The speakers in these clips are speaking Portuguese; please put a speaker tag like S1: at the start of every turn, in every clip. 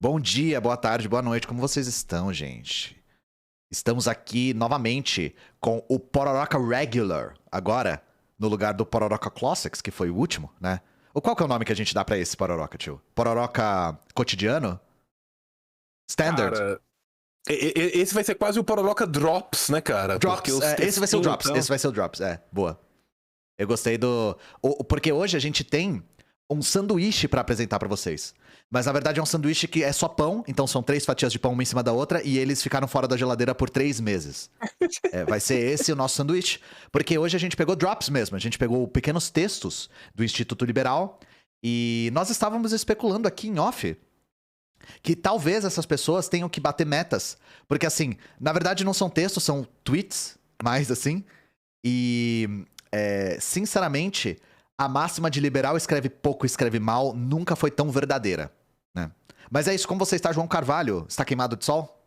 S1: Bom dia, boa tarde, boa noite, como vocês estão, gente? Estamos aqui novamente com o Pororoca Regular, agora no lugar do Pororoca Classics, que foi o último, né? Qual que é o nome que a gente dá pra esse Pororoca, tio? Pororoca cotidiano? Standard?
S2: Cara, esse vai ser quase o Pororoca Drops, né, cara?
S1: Drops, esse vai ser o Drops, esse vai ser o Drops, boa. Eu gostei do... Porque hoje a gente tem um sanduíche pra apresentar pra vocês. Mas na verdade é um sanduíche que é só pão, então são 3 fatias de pão uma em cima da outra, e eles ficaram fora da geladeira por 3 meses. Vai ser esse o nosso sanduíche. Porque hoje a gente pegou drops mesmo, a gente pegou pequenos textos do Instituto Liberal, e nós estávamos especulando aqui em off que talvez essas pessoas tenham que bater metas. Porque assim, na verdade não são textos, são tweets, mais assim. E, sinceramente, a máxima de liberal escreve pouco, escreve mal, nunca foi tão verdadeira, né? Mas é isso, como você está, João Carvalho? Está queimado de sol?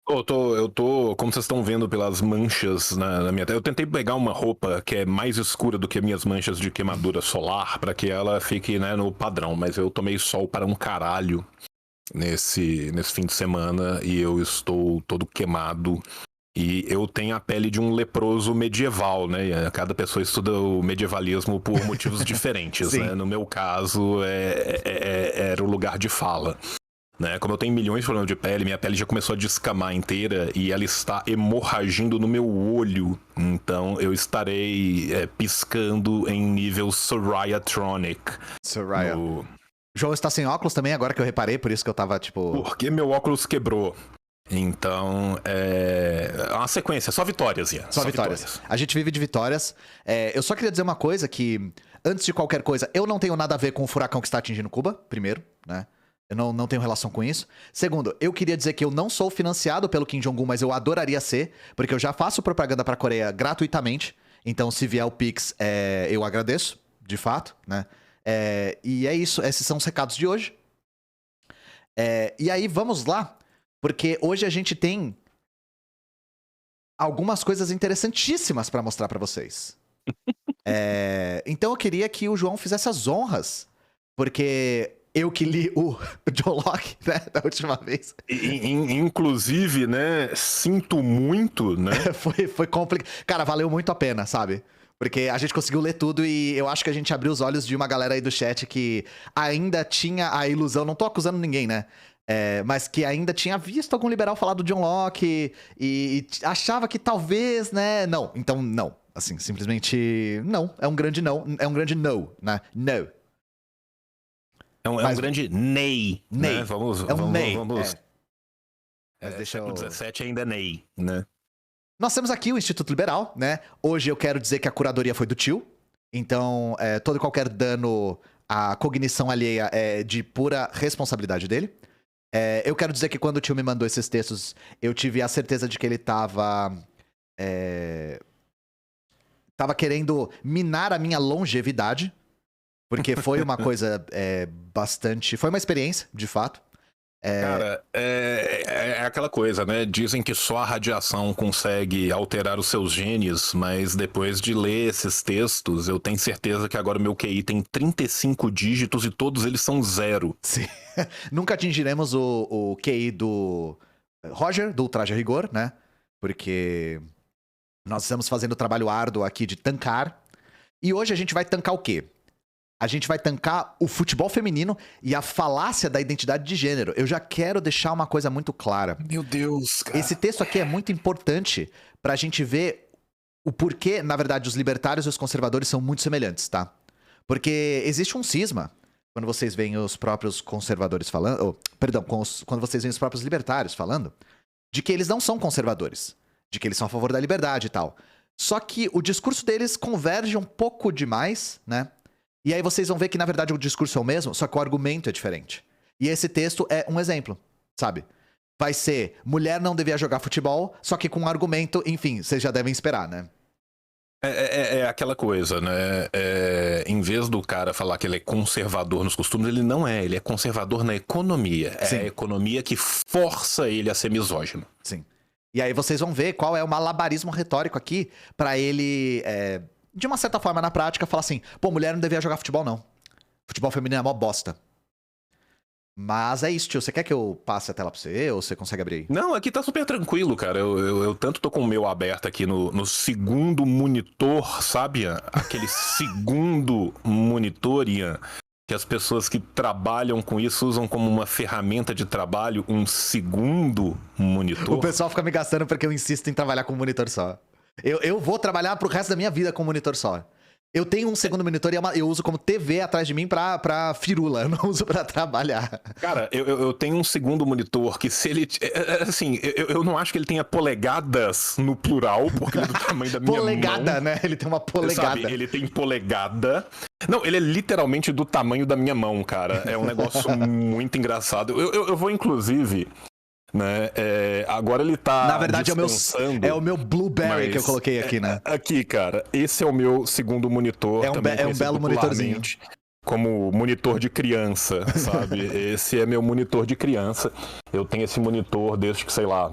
S2: Eu tô, como vocês estão vendo pelas manchas na minha tela, eu tentei pegar uma roupa que é mais escura do que minhas manchas de queimadura solar, pra que ela fique, né, no padrão, mas eu tomei sol para um caralho nesse fim de semana e eu estou todo queimado. E eu tenho a pele de um leproso medieval, né? Cada pessoa estuda o medievalismo por motivos diferentes, né? No meu caso, era o lugar de fala. Né? Como eu tenho milhões de problemas de pele, minha pele já começou a descamar inteira e ela está hemorragindo no meu olho. Então eu estarei piscando em nível Soraya-tronic.
S1: Soraya. João está sem óculos também, agora que eu reparei, por isso que eu tava, tipo...
S2: Porque meu óculos quebrou. Então, é uma sequência, só vitórias, Ian.
S1: Só vitórias. A gente vive de vitórias. Eu só queria dizer uma coisa que, antes de qualquer coisa, eu não tenho nada a ver com o furacão que está atingindo Cuba, primeiro, né? Eu não tenho relação com isso. Segundo, eu queria dizer que eu não sou financiado pelo Kim Jong-un, mas eu adoraria ser, porque eu já faço propaganda pra Coreia gratuitamente. Então, se vier o Pix, eu agradeço, de fato, né? E é isso, esses são os recados de hoje. E aí, vamos lá. Porque hoje a gente tem algumas coisas interessantíssimas pra mostrar pra vocês. Então eu queria que o João fizesse as honras, porque eu que li o John Locke, né, da última vez.
S2: Inclusive, né, sinto muito, né?
S1: Foi complicado. Cara, valeu muito a pena, sabe? Porque a gente conseguiu ler tudo e eu acho que a gente abriu os olhos de uma galera aí do chat que ainda tinha a ilusão, não tô acusando ninguém, né? Mas que ainda tinha visto algum liberal falar do John Locke e achava que talvez, né? Não, então não. Assim, simplesmente não. É um grande não. É um grande no, né? No.
S2: Um grande nei. Né? Vamos.
S1: Mas deixa eu...
S2: 17 ainda é nei, né?
S1: Nós temos aqui o Instituto Liberal, né? Hoje eu quero dizer que a curadoria foi do tio. Então, todo e qualquer dano à cognição alheia é de pura responsabilidade dele. Eu quero dizer que quando o tio me mandou esses textos, eu tive a certeza de que ele tava querendo minar a minha longevidade. Porque foi uma coisa bastante... Foi uma experiência, de fato.
S2: Cara, é aquela coisa, né? Dizem que só a radiação consegue alterar os seus genes, mas depois de ler esses textos, eu tenho certeza que agora o meu QI tem 35 dígitos e todos eles são 0.
S1: Sim. Nunca atingiremos o QI do Roger, do Traje a Rigor, né? Porque nós estamos fazendo o trabalho árduo aqui de tancar. E hoje a gente vai tancar o quê? A gente vai tancar o futebol feminino e a falácia da identidade de gênero. Eu já quero deixar uma coisa muito clara.
S2: Meu Deus, cara.
S1: Esse texto aqui é muito importante pra gente ver o porquê, na verdade, os libertários e os conservadores são muito semelhantes, tá? Porque existe um cisma quando vocês veem os próprios conservadores falando... quando vocês veem os próprios libertários falando, de que eles não são conservadores. De que eles são a favor da liberdade e tal. Só que o discurso deles converge um pouco demais, né? E aí vocês vão ver que, na verdade, o discurso é o mesmo, só que o argumento é diferente. E esse texto é um exemplo, sabe? Vai ser, mulher não devia jogar futebol, só que com um argumento, enfim, vocês já devem esperar, né?
S2: É aquela coisa, né? Em vez do cara falar que ele é conservador nos costumes, ele não é. Ele é conservador na economia.
S1: Sim.
S2: É a economia que força ele a ser misógino.
S1: Sim. E aí vocês vão ver qual é o malabarismo retórico aqui pra ele... de uma certa forma, na prática, fala assim, pô, mulher não devia jogar futebol, não. Futebol feminino é mó bosta. Mas é isso, tio. Você quer que eu passe a tela pra você ou você consegue abrir aí?
S2: Não, aqui tá super tranquilo, cara. Eu tanto tô com o meu aberto aqui no segundo monitor, sabe? Aquele segundo monitor, Ian, que as pessoas que trabalham com isso usam como uma ferramenta de trabalho, um segundo monitor.
S1: O pessoal fica me gastando porque eu insisto em trabalhar com um monitor só. Eu vou trabalhar pro resto da minha vida com um monitor só. Eu tenho um segundo monitor e eu uso como TV atrás de mim pra firula, eu não uso pra trabalhar.
S2: Cara, eu tenho um segundo monitor que se ele... Assim, eu não acho que ele tenha polegadas no plural, porque ele é do tamanho da minha
S1: Polegada,
S2: mão.
S1: né? Ele tem uma polegada.
S2: Sabe, ele tem polegada. Não, ele é literalmente do tamanho da minha mão, cara. É um negócio muito engraçado. Eu vou, inclusive... Né? Agora ele tá.
S1: Na verdade, é o meu Blueberry que eu coloquei aqui, né?
S2: Aqui, cara, esse é o meu segundo monitor.
S1: É um belo monitorzinho.
S2: Como monitor de criança, sabe? Esse é meu monitor de criança. Eu tenho esse monitor desde que, sei lá,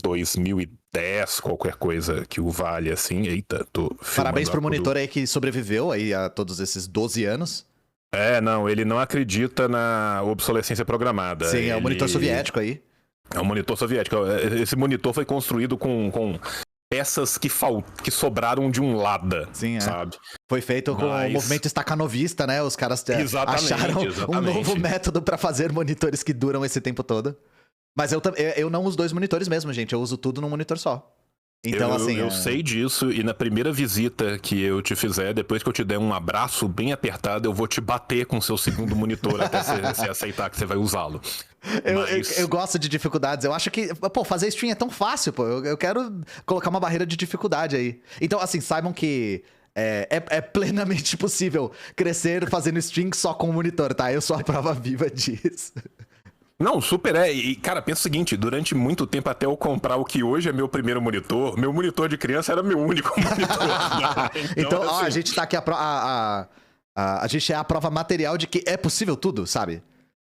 S2: 2010, qualquer coisa que o valha, assim. Eita, tô
S1: Parabéns pro monitor aí que sobreviveu aí a todos esses 12 anos.
S2: Não, ele não acredita na obsolescência programada.
S1: Sim, é o monitor soviético aí.
S2: É um monitor soviético. Esse monitor foi construído com peças que sobraram de um Lada,
S1: sim,
S2: sabe?
S1: Foi feito com o movimento estacanovista, né? Os caras acharam um novo método pra fazer monitores que duram esse tempo todo. Mas eu não uso 2 monitores mesmo, gente. Eu uso tudo num monitor só. Então,
S2: eu sei disso, e na primeira visita que eu te fizer, depois que eu te der um abraço bem apertado, eu vou te bater com o seu segundo monitor até você aceitar que você vai usá-lo.
S1: Eu gosto de dificuldades. Eu acho que, pô, fazer stream é tão fácil, pô. Eu quero colocar uma barreira de dificuldade aí. Então, assim, saibam que é plenamente possível crescer fazendo stream só com o monitor, tá? Eu sou a prova viva disso.
S2: Não, super é. E, cara, pensa o seguinte, durante muito tempo até eu comprar o que hoje é meu primeiro monitor, meu monitor de criança era meu único monitor.
S1: Então, assim... a gente tá aqui, a gente é a prova material de que é possível tudo, sabe?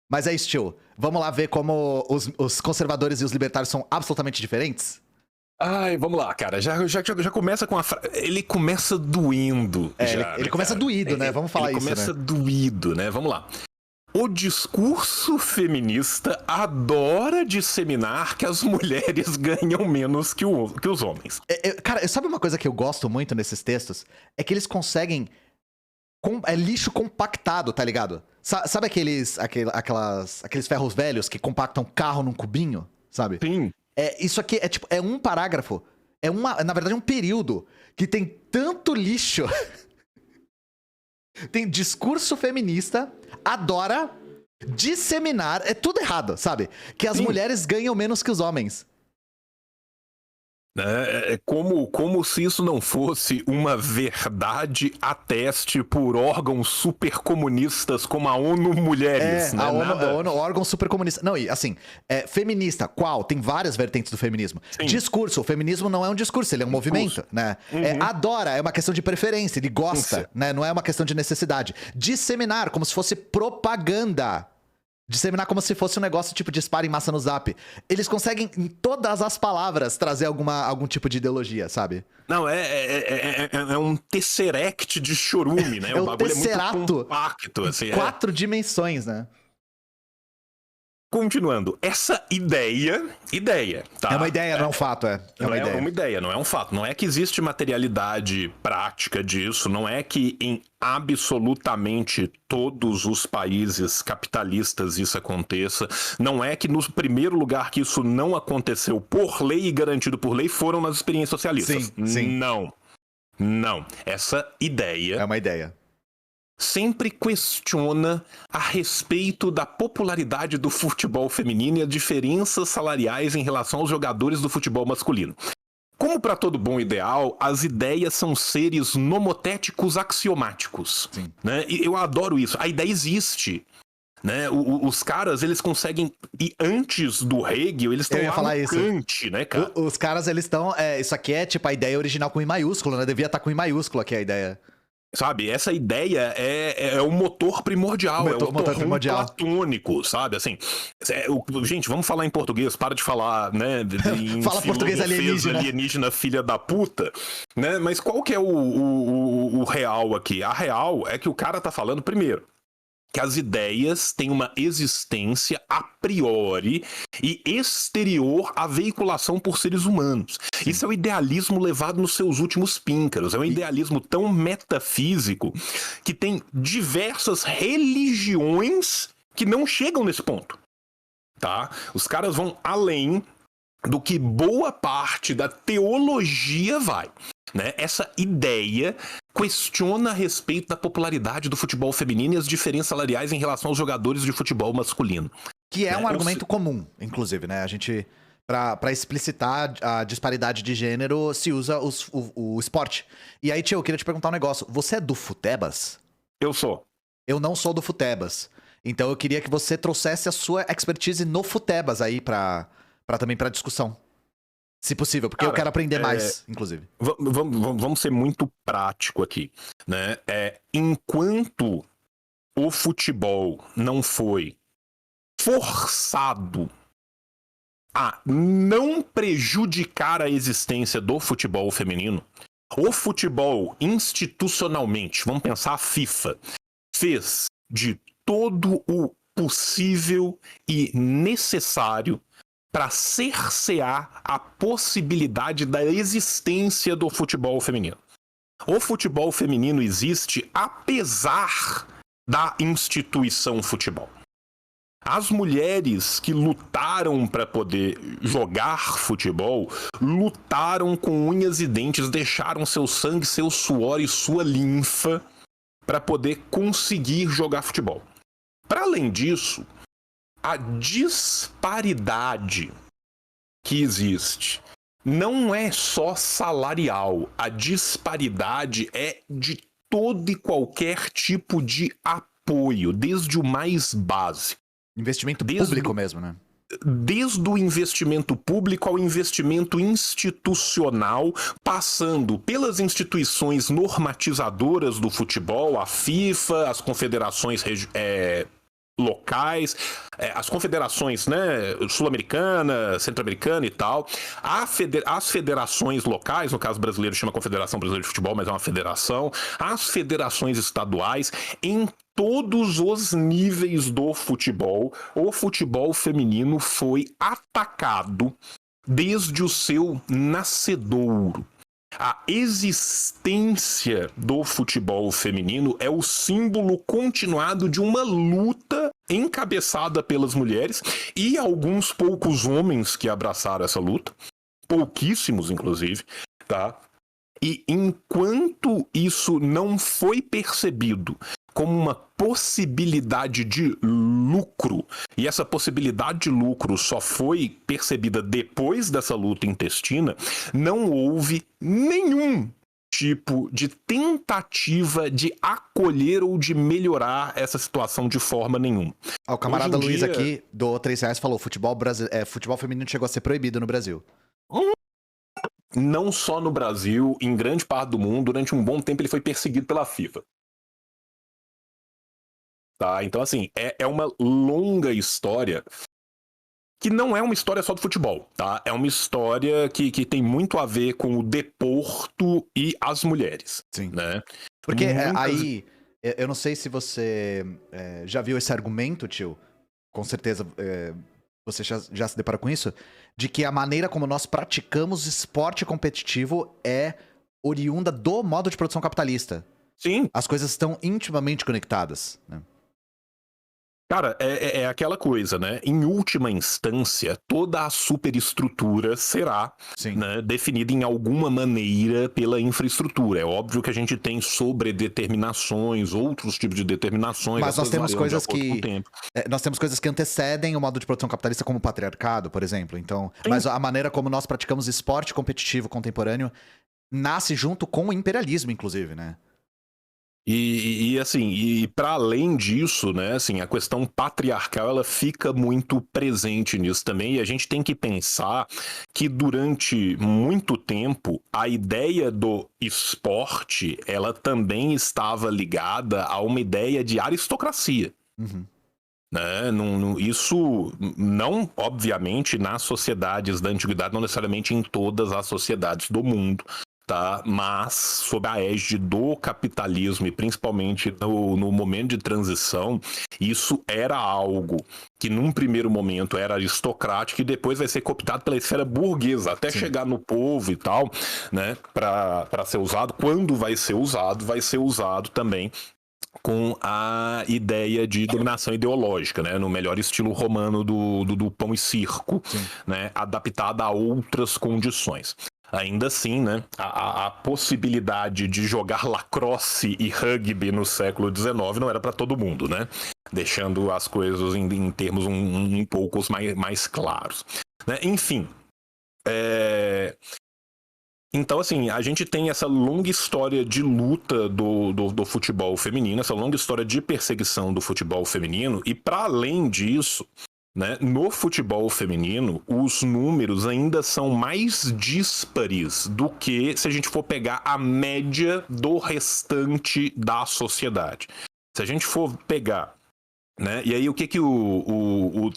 S1: Mas é isso, tio. Vamos lá ver como os conservadores e os libertários são absolutamente diferentes?
S2: Ai, vamos lá, cara. Já começa com ele começa doendo.
S1: Ele começa doído, né? Vamos falar isso, né? Ele
S2: começa doído, né? Vamos lá. O discurso feminista adora disseminar que as mulheres ganham menos que os homens.
S1: Cara, sabe uma coisa que eu gosto muito nesses textos? É que eles conseguem... É lixo compactado, tá ligado? Sabe aqueles ferros velhos que compactam carro num cubinho, sabe?
S2: Sim.
S1: Isso aqui é um parágrafo. Na verdade, um período que tem tanto lixo... Tem discurso feminista, adora disseminar, é tudo errado, sabe? Que as mulheres ganham menos que os homens.
S2: Como se isso não fosse uma verdade a teste por órgãos supercomunistas como a ONU Mulheres.
S1: A ONU, órgão supercomunista. Não, e assim, feminista, qual? Tem várias vertentes do feminismo. Sim. Discurso, o feminismo não é um discurso, ele é um movimento, né? Uhum. Adora, é uma questão de preferência, ele gosta, né? Não é uma questão de necessidade. Disseminar, como se fosse propaganda. Disseminar como se fosse um negócio tipo disparo em massa no Zap. Eles conseguem, em todas as palavras, trazer algum tipo de ideologia, sabe?
S2: Não, é um tesseract de chorume, né?
S1: O bagulho
S2: tesserato. É muito compacto, assim.
S1: 4 dimensões, né?
S2: Continuando, essa ideia, tá?
S1: É uma ideia, não é um fato,
S2: uma ideia, não é um fato. Não é que existe materialidade prática disso, não é que em absolutamente todos os países capitalistas isso aconteça, não é que no primeiro lugar que isso não aconteceu por lei e garantido por lei foram nas experiências socialistas.
S1: Sim.
S2: Não. Essa ideia...
S1: É uma ideia.
S2: Sempre questiona a respeito da popularidade do futebol feminino e as diferenças salariais em relação aos jogadores do futebol masculino. Como para todo bom ideal, as ideias são seres nomotéticos axiomáticos. Né? E eu adoro isso. A ideia existe. Né? Os caras, eles conseguem... E antes do Hegel, eles estão lá no Kant, né, cara?
S1: Os caras, eles estão... isso aqui é tipo a ideia original com I maiúsculo, né? Devia estar com I maiúsculo aqui a ideia.
S2: Sabe, essa ideia é o motor primordial, é o motor primordial platônico, sabe, assim, gente, vamos falar em português, para de falar, né,
S1: fala português
S2: alienígena, filha da puta, né, mas qual que é o real aqui? A real é que o cara tá falando, primeiro, que as ideias têm uma existência a priori e exterior à veiculação por seres humanos. Sim. Isso é o idealismo levado nos seus últimos píncaros. É um idealismo tão metafísico que tem diversas religiões que não chegam nesse ponto. Tá? Os caras vão além do que boa parte da teologia vai. Né? Essa ideia questiona a respeito da popularidade do futebol feminino e as diferenças salariais em relação aos jogadores de futebol masculino.
S1: Que é um argumento comum, inclusive, né? A gente, pra explicitar a disparidade de gênero, se usa o esporte. E aí, tio, eu queria te perguntar um negócio. Você é do Futebas?
S2: Eu sou.
S1: Eu não sou do Futebas. Então eu queria que você trouxesse a sua expertise no Futebas aí também pra discussão. Se possível, porque eu quero aprender mais, inclusive.
S2: Vamos ser muito prático aqui, né? Enquanto o futebol não foi forçado a não prejudicar a existência do futebol feminino, o futebol institucionalmente, vamos pensar a FIFA, fez de todo o possível e necessário para cercear a possibilidade da existência do futebol feminino. O futebol feminino existe apesar da instituição futebol. As mulheres que lutaram para poder jogar futebol, lutaram com unhas e dentes, deixaram seu sangue, seu suor e sua linfa para poder conseguir jogar futebol. Para além disso, a disparidade que existe não é só salarial. A disparidade é de todo e qualquer tipo de apoio, desde o mais básico.
S1: Investimento público mesmo, né?
S2: Desde o investimento público ao investimento institucional, passando pelas instituições normatizadoras do futebol, a FIFA, as confederações locais, as confederações, né, sul-americana, centro-americana e tal, as federações locais, no caso brasileiro chama Confederação Brasileira de Futebol, mas é uma federação, as federações estaduais, em todos os níveis do futebol, o futebol feminino foi atacado desde o seu nascedouro. A existência do futebol feminino é o símbolo continuado de uma luta encabeçada pelas mulheres e alguns poucos homens que abraçaram essa luta, pouquíssimos inclusive, tá? E enquanto isso não foi percebido como uma possibilidade de lucro, e essa possibilidade de lucro só foi percebida depois dessa luta intestina, não houve nenhum tipo de tentativa de acolher ou de melhorar essa situação de forma nenhuma.
S1: O camarada Luiz aqui, do R$3, falou, futebol feminino chegou a ser proibido no Brasil.
S2: Não só no Brasil, em grande parte do mundo, durante um bom tempo ele foi perseguido pela FIFA. Tá? Então, assim, é uma longa história que não é uma história só do futebol, tá? É uma história que tem muito a ver com o deporto e as mulheres.
S1: Sim.
S2: Né?
S1: Porque aí, eu não sei se você já viu esse argumento, tio, com certeza você já se deparou com isso, de que a maneira como nós praticamos esporte competitivo é oriunda do modo de produção capitalista.
S2: Sim.
S1: As coisas estão intimamente conectadas, né?
S2: Cara, é aquela coisa, né? Em última instância, toda a superestrutura será, né, definida em alguma maneira pela infraestrutura. É óbvio que a gente tem sobredeterminações, outros tipos de determinações.
S1: Mas nós temos coisas nós temos coisas que antecedem o modo de produção capitalista, como o patriarcado, por exemplo. Então, mas a maneira como nós praticamos esporte competitivo contemporâneo nasce junto com o imperialismo, inclusive, né?
S2: E para além disso, né, assim, a questão patriarcal ela fica muito presente nisso também, e a gente tem que pensar que durante muito tempo a ideia do esporte ela também estava ligada a uma ideia de aristocracia.
S1: Uhum.
S2: Né? Isso não, obviamente, nas sociedades da antiguidade, não necessariamente em todas as sociedades do mundo. tá? Mas sob a égide do capitalismo e principalmente no momento de transição, isso era algo que num primeiro momento era aristocrático e depois vai ser cooptado pela esfera burguesa, até chegar no povo e tal, né? Para ser usado. Quando vai ser usado também com a ideia de dominação ideológica, né? No melhor estilo romano do pão e circo, né? Adaptada a outras condições. Ainda assim, né, a possibilidade de jogar lacrosse e rugby no século XIX não era para todo mundo, né? Deixando as coisas em termos um pouco mais claros. Né? Enfim, então, assim, a gente tem essa longa história de luta do futebol feminino, essa longa história de perseguição do futebol feminino, e para além disso, né, no futebol feminino, os números ainda são mais díspares do que se a gente for pegar a média do restante da sociedade. Se a gente for pegar, né, e aí o que o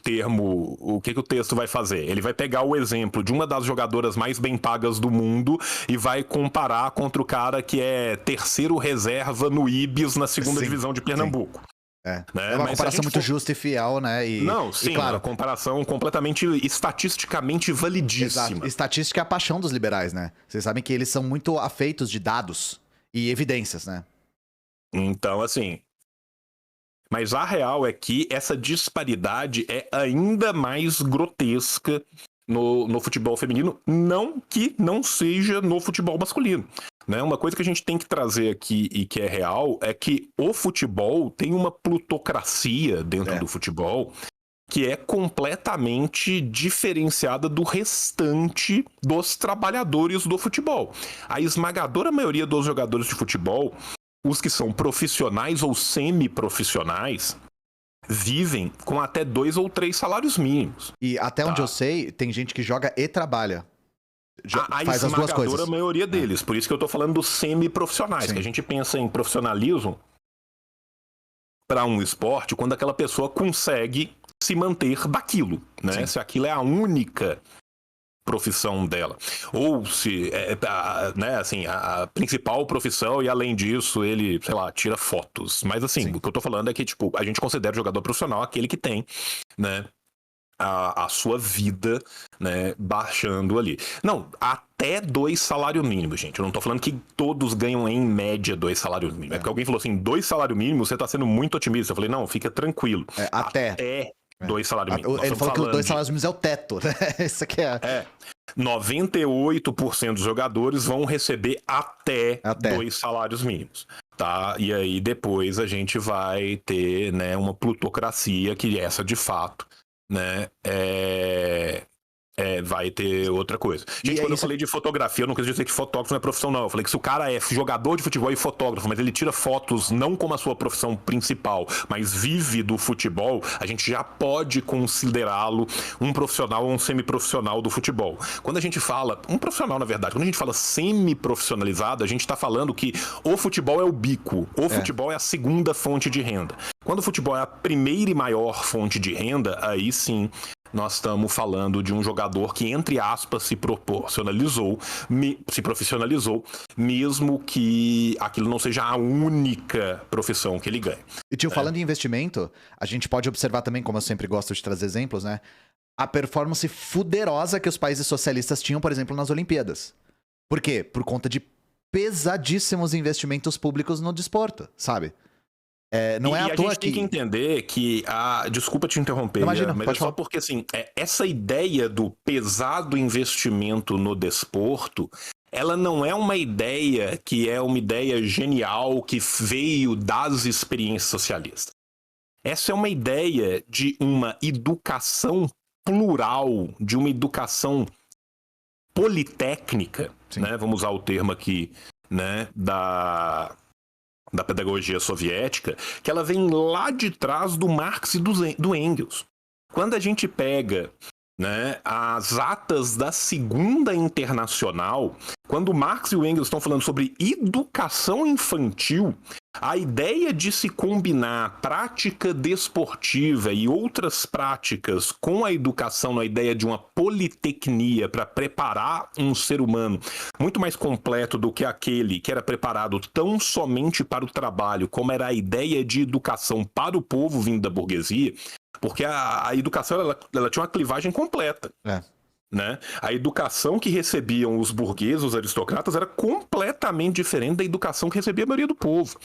S2: texto vai fazer? Ele vai pegar o exemplo de uma das jogadoras mais bem pagas do mundo e vai comparar contra o cara que é terceiro reserva no Ibis na segunda divisão de Pernambuco.
S1: É uma comparação muito justa e fiel, né?
S2: E claro, uma comparação completamente estatisticamente validíssima.
S1: Exato. Estatística é a paixão dos liberais, né? Vocês sabem que eles são muito afeitos de dados e evidências, né?
S2: Então, assim... Mas a real é que essa disparidade é ainda mais grotesca no futebol feminino, não que não seja no futebol masculino. Né? Uma coisa que a gente tem que trazer aqui e que é real é que o futebol tem uma plutocracia dentro do futebol que é completamente diferenciada do restante dos trabalhadores do futebol. A esmagadora maioria dos jogadores de futebol, os que são profissionais ou semi-profissionais, vivem com até 2 ou 3 salários mínimos.
S1: E até onde eu sei, tem gente que joga e trabalha.
S2: Faz as duas coisas. A maioria deles. Por isso que eu tô falando dos semi-profissionais. Que a gente pensa em profissionalismo para um esporte quando aquela pessoa consegue se manter daquilo, né? Se aquilo é a única profissão dela. Ou se né, assim, a principal profissão e além disso ele, sei lá, tira fotos. Mas assim, o que eu tô falando é que tipo, a gente considera jogador profissional aquele que tem, né, a sua vida, né, baixando ali. Não, até 2 salários mínimos, gente. Eu não tô falando que todos ganham em média 2 salários mínimos. É porque alguém falou assim, 2 salários mínimos, você tá sendo muito otimista. Eu falei, não, fica tranquilo. Até 2 salários mínimos.
S1: Ele falou que os 2 salários mínimos é o teto, né? Isso aqui é...
S2: 98% dos jogadores vão receber até 2 salários mínimos. Tá? E aí depois a gente vai ter, né, uma plutocracia que essa de fato, né, vai ter outra coisa. Gente, quando eu falei de fotografia, eu não quis dizer que fotógrafo não é profissão, não. Eu falei que se o cara é jogador de futebol e fotógrafo, mas ele tira fotos não como a sua profissão principal, mas vive do futebol, a gente já pode considerá-lo um profissional ou um semiprofissional do futebol. Quando a gente fala, um profissional na verdade, quando a gente fala semiprofissionalizado, a gente tá falando que o futebol é o bico, o futebol é a segunda fonte de renda. Quando o futebol é a primeira e maior fonte de renda, aí sim nós estamos falando de um jogador que, entre aspas, se profissionalizou, mesmo que aquilo não seja a única profissão que ele ganha.
S1: E, tio, falando em investimento, a gente pode observar também, como eu sempre gosto de trazer exemplos, né? A performance fuderosa que os países socialistas tinham, por exemplo, nas Olimpíadas. Por quê? Por conta de pesadíssimos investimentos públicos no desporto, sabe? Não é à toa
S2: a gente tem que entender que desculpa te interromper,
S1: não, imagina,
S2: mas
S1: pode
S2: só
S1: falar.
S2: porque assim, essa ideia do pesado investimento no desporto, ela não é uma ideia que é uma ideia genial que veio das experiências socialistas. Essa é uma ideia de uma educação plural, de uma educação politécnica, né? Vamos usar o termo aqui, né, da pedagogia soviética, que ela vem lá de trás do Marx e do Engels. Quando a gente pega, né, as atas da Segunda Internacional, quando o Marx e o Engels estão falando sobre educação infantil, A ideia de se combinar prática desportiva e outras práticas com a educação, na ideia de uma politecnia para preparar um ser humano muito mais completo do que aquele que era preparado tão somente para o trabalho, como era a ideia de educação para o povo vindo da burguesia, porque a educação ela tinha uma clivagem completa. Né? A educação que recebiam os burgueses, os aristocratas, era completamente diferente da educação que recebia a maioria do povo.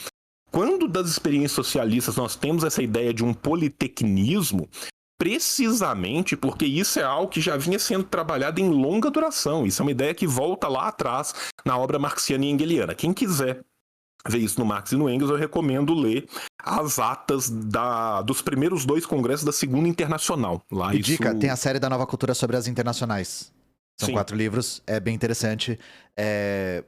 S2: Quando das experiências socialistas nós temos essa ideia de um politecnismo, precisamente porque isso é algo que já vinha sendo trabalhado em longa duração. Isso é uma ideia que volta lá atrás na obra marxiana e engeliana. Quem quiser ver isso no Marx e no Engels, eu recomendo ler as atas dos primeiros 2 congressos da Segunda Internacional. Lá
S1: e dica, tem a série da Nova Cultura sobre as internacionais. São
S2: Sim.
S1: 4 livros, é bem interessante.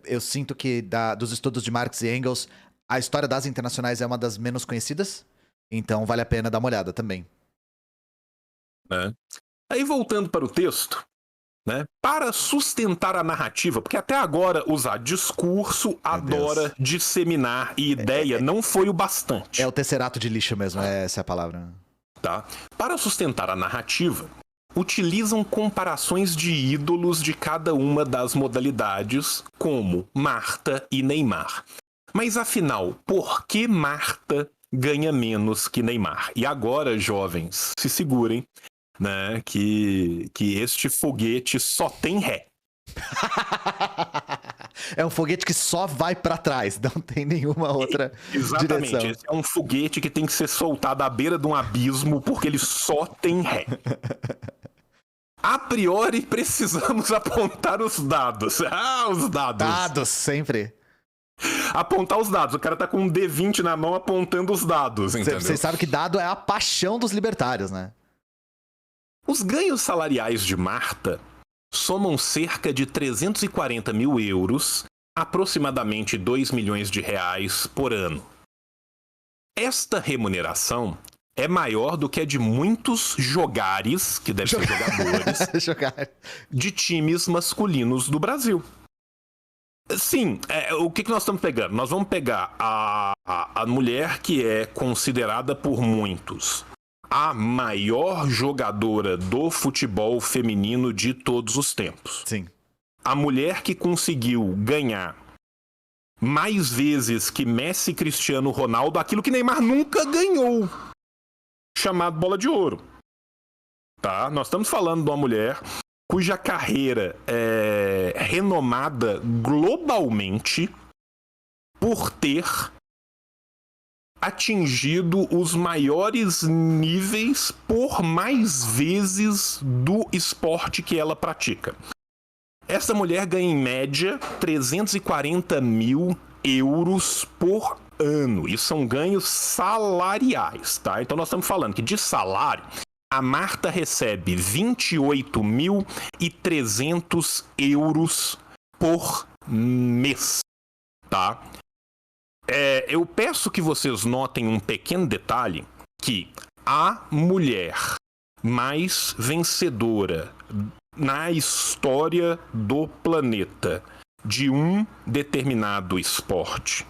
S1: Eu sinto que dos estudos de Marx e Engels, a história das internacionais é uma das menos conhecidas, então vale a pena dar uma olhada também.
S2: Aí voltando para o texto, né, para sustentar a narrativa, porque até agora usar discurso, adora, disseminar e ideia não foi o bastante.
S1: É o tesserato de lixo mesmo, essa é a palavra.
S2: Tá? Para sustentar a narrativa, utilizam comparações de ídolos de cada uma das modalidades, como Marta e Neymar. Mas afinal, por que Marta ganha menos que Neymar? E agora, jovens, se segurem, né, que este foguete só tem ré.
S1: É um foguete que só vai pra trás, não tem nenhuma outra
S2: Exatamente,
S1: direção.
S2: esse é um foguete que tem que ser soltado à beira de um abismo porque ele só tem ré. A priori, precisamos apontar os dados. Os dados.
S1: Dados, sempre.
S2: Apontar os dados. O cara tá com um D20 na mão apontando os dados, entendeu?
S1: Vocês sabem que dado é a paixão dos libertários, né?
S2: Os ganhos salariais de Marta somam cerca de 340 mil euros, aproximadamente 2 milhões de reais por ano. Esta remuneração é maior do que a de muitos jogares, que devem ser jogadores, de times masculinos do Brasil. Sim, o que nós estamos pegando? Nós vamos pegar a mulher que é considerada por muitos a maior jogadora do futebol feminino de todos os tempos.
S1: Sim.
S2: A mulher que conseguiu ganhar mais vezes que Messi, Cristiano Ronaldo, aquilo que Neymar nunca ganhou, chamado Bola de Ouro. Tá? Nós estamos falando de uma mulher cuja carreira é renomada globalmente por ter atingido os maiores níveis por mais vezes do esporte que ela pratica. Essa mulher ganha em média 340 mil euros por ano. E são ganhos salariais, tá? Então nós estamos falando que de salário, a Marta recebe 28.300 euros por mês, tá? Eu peço que vocês notem um pequeno detalhe, que a mulher mais vencedora na história do planeta de um determinado esporte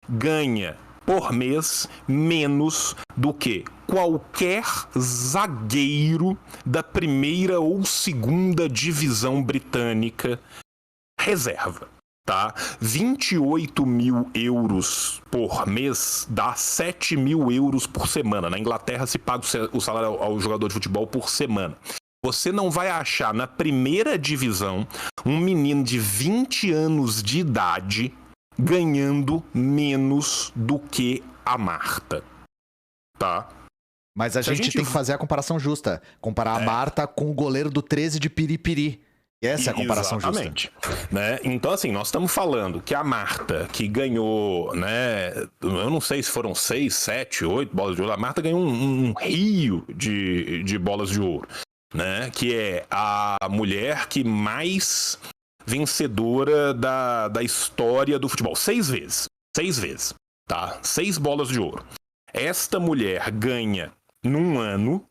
S2: ganha por mês menos do que qualquer zagueiro da primeira ou segunda divisão britânica reserva. Tá? 28 mil euros por mês dá 7 mil euros por semana. Na Inglaterra se paga o salário ao jogador de futebol por semana. Você não vai achar na primeira divisão um menino de 20 anos de idade ganhando menos do que a Marta. Tá?
S1: Mas a gente tem que fazer a comparação justa. Comparar a Marta com o goleiro do 13 de Piripiri. Essa é a comparação
S2: Exatamente.
S1: justa.
S2: Né? Então, assim, nós estamos falando que a Marta, que ganhou, né? Eu não sei se foram 6, 7, 8 bolas de ouro. A Marta ganhou um rio de bolas de ouro, né? Que é a mulher que mais vencedora da história do futebol. 6 vezes. 6 vezes. Tá? 6 bolas de ouro. Esta mulher ganha, num ano,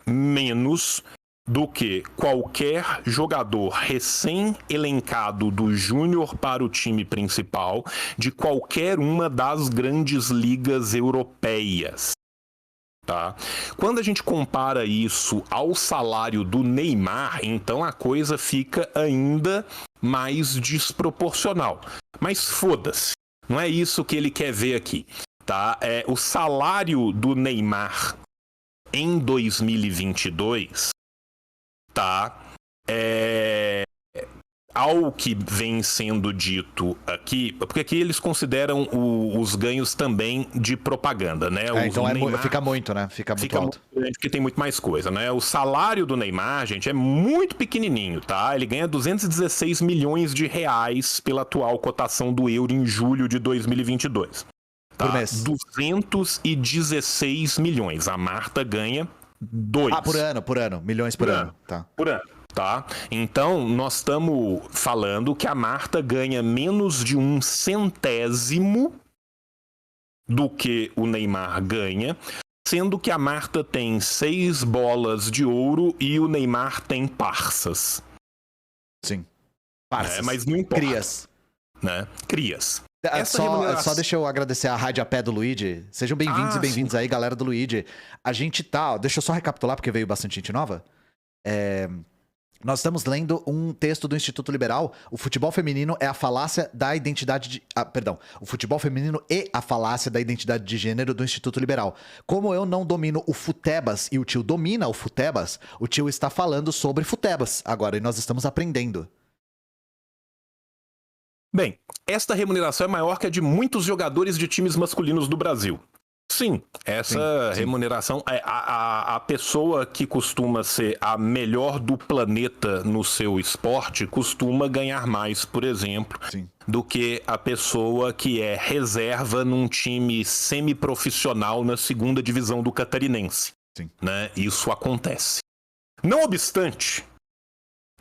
S2: menos do que qualquer jogador recém-elencado do júnior para o time principal de qualquer uma das grandes ligas europeias. Tá? Quando a gente compara isso ao salário do Neymar, então a coisa fica ainda mais desproporcional. Mas foda-se, não é isso que ele quer ver aqui. Tá? O salário do Neymar em 2022, tá? Ao que vem sendo dito aqui, porque aqui eles consideram os ganhos também de propaganda, né?
S1: Então Neymar, fica muito, né? Fica muito alto.
S2: Porque tem muito mais coisa, né? O salário do Neymar, gente, é muito pequenininho, tá? Ele ganha 216 milhões de reais pela atual cotação do euro em julho de 2022. Tá?
S1: Por mês.
S2: 216 milhões. A Marta ganha 2.
S1: Por ano. Milhões por ano. Tá.
S2: Por ano. Tá? Então, nós estamos falando que a Marta ganha menos de 1/100º do que o Neymar ganha, sendo que a Marta tem 6 bolas de ouro e o Neymar tem parças.
S1: Sim. Parças.
S2: Mas não importa.
S1: Crias.
S2: Né? Crias.
S1: Só deixa eu agradecer a Rádio a Pé do Luigi. Sejam bem-vindos e bem-vindos aí, galera do Luigi. A gente tá... Deixa eu só recapitular, porque veio bastante gente nova. Nós estamos lendo um texto do Instituto Liberal. O futebol feminino é a falácia da identidade de... O futebol feminino e a falácia da identidade de gênero do Instituto Liberal. Como eu não domino o futebas e o tio domina o futebas, o tio está falando sobre futebas agora e nós estamos aprendendo.
S2: Bem, esta remuneração é maior que a de muitos jogadores de times masculinos do Brasil. Sim, essa remuneração, a pessoa que costuma ser a melhor do planeta no seu esporte costuma ganhar mais, por exemplo, do que a pessoa que é reserva num time semiprofissional na segunda divisão do Catarinense. Né? Isso acontece. Não obstante...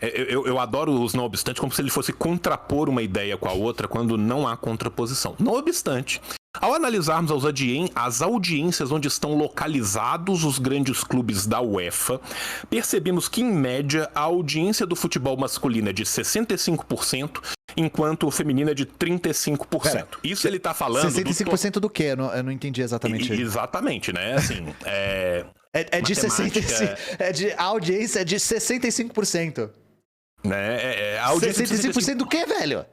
S2: Eu adoro os não obstante como se ele fosse contrapor uma ideia com a outra quando não há contraposição. Não obstante, ao analisarmos as audiências onde estão localizados os grandes clubes da UEFA, percebemos que, em média, a audiência do futebol masculino é de 65%, enquanto o feminino é de 35%. Isso ele tá falando...
S1: 65% do quê? Eu não entendi exatamente.
S2: Exatamente, né? Assim,
S1: de 65%. A audiência é de 65%.
S2: Né? A
S1: 65% do quê, velho?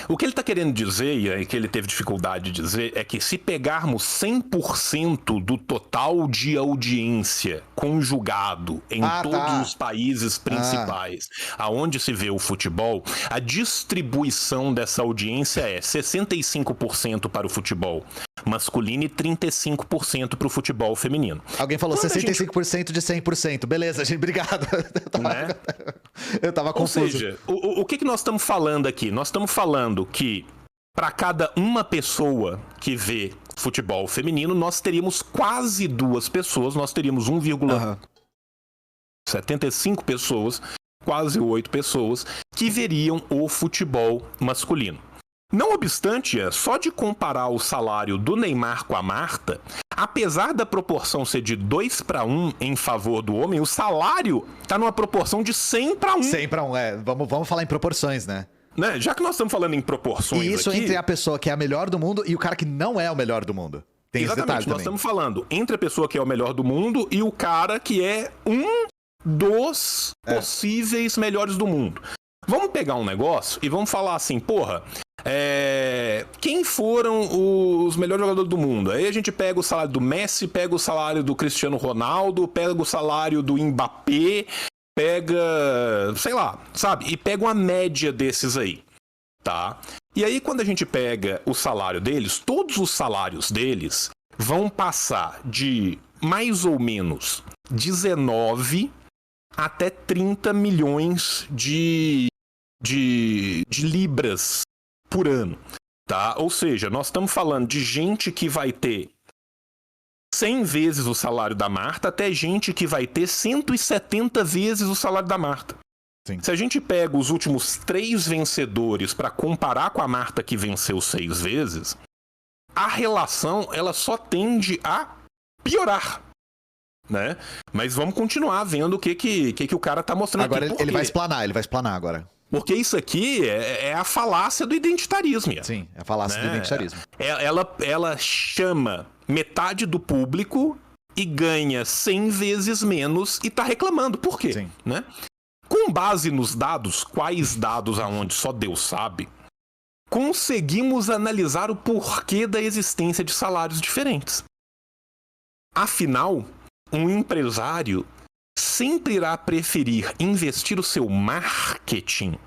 S2: O que ele está querendo dizer, e que ele teve dificuldade de dizer, é que se pegarmos 100% do total de audiência conjugado em todos os países principais aonde se vê o futebol, a distribuição dessa audiência é 65% para o futebol masculino e 35% para o que feminino.
S1: Alguém falou 65% de 100%. Beleza, gente, obrigado. Eu tava confuso.
S2: Ou seja, o que nós estamos falando aqui? Nós estamos falando que para cada uma pessoa que vê futebol feminino, nós teríamos quase 2 pessoas, nós teríamos 1,75 pessoas, quase 8 pessoas, que veriam o futebol masculino. Não obstante, só de comparar o salário do Neymar com a Marta, apesar da proporção ser de 2-1 em favor do homem, o salário tá numa proporção de 100-1.
S1: 100-1, vamos falar em proporções, né?
S2: Já que nós estamos falando em proporções
S1: e isso
S2: aqui,
S1: entre a pessoa que é a melhor do mundo e o cara que não é o melhor do mundo. Tem esse detalhe também.
S2: Nós estamos falando entre a pessoa que é o melhor do mundo e o cara que é um dos possíveis melhores do mundo. Vamos pegar um negócio e vamos falar assim, porra... quem foram os melhores jogadores do mundo? Aí a gente pega o salário do Messi, pega o salário do Cristiano Ronaldo, pega o salário do Mbappé, pega, sei lá, sabe? E pega uma média desses aí, tá? E aí quando a gente pega o salário deles, todos os salários deles vão passar de mais ou menos 19 até 30 milhões de libras por ano, tá? Ou seja, nós estamos falando de gente que vai ter 100 vezes o salário da Marta até gente que vai ter 170 vezes o salário da Marta.
S1: Sim.
S2: Se a gente pega os últimos 3 vencedores para comparar com a Marta que venceu 6 vezes, a relação ela só tende a piorar. né? Mas vamos continuar vendo o que o cara tá mostrando
S1: agora
S2: aqui.
S1: Ele vai explanar agora.
S2: Porque isso aqui é a falácia do identitarismo.
S1: Sim, é a falácia do identitarismo.
S2: Ela chama metade do público e ganha 100 vezes menos e tá reclamando. Por quê?
S1: Sim.
S2: Né? Com base nos dados, quais dados aonde só Deus sabe, conseguimos analisar o porquê da existência de salários diferentes. Afinal, um empresário sempre irá preferir investir o seu marketing.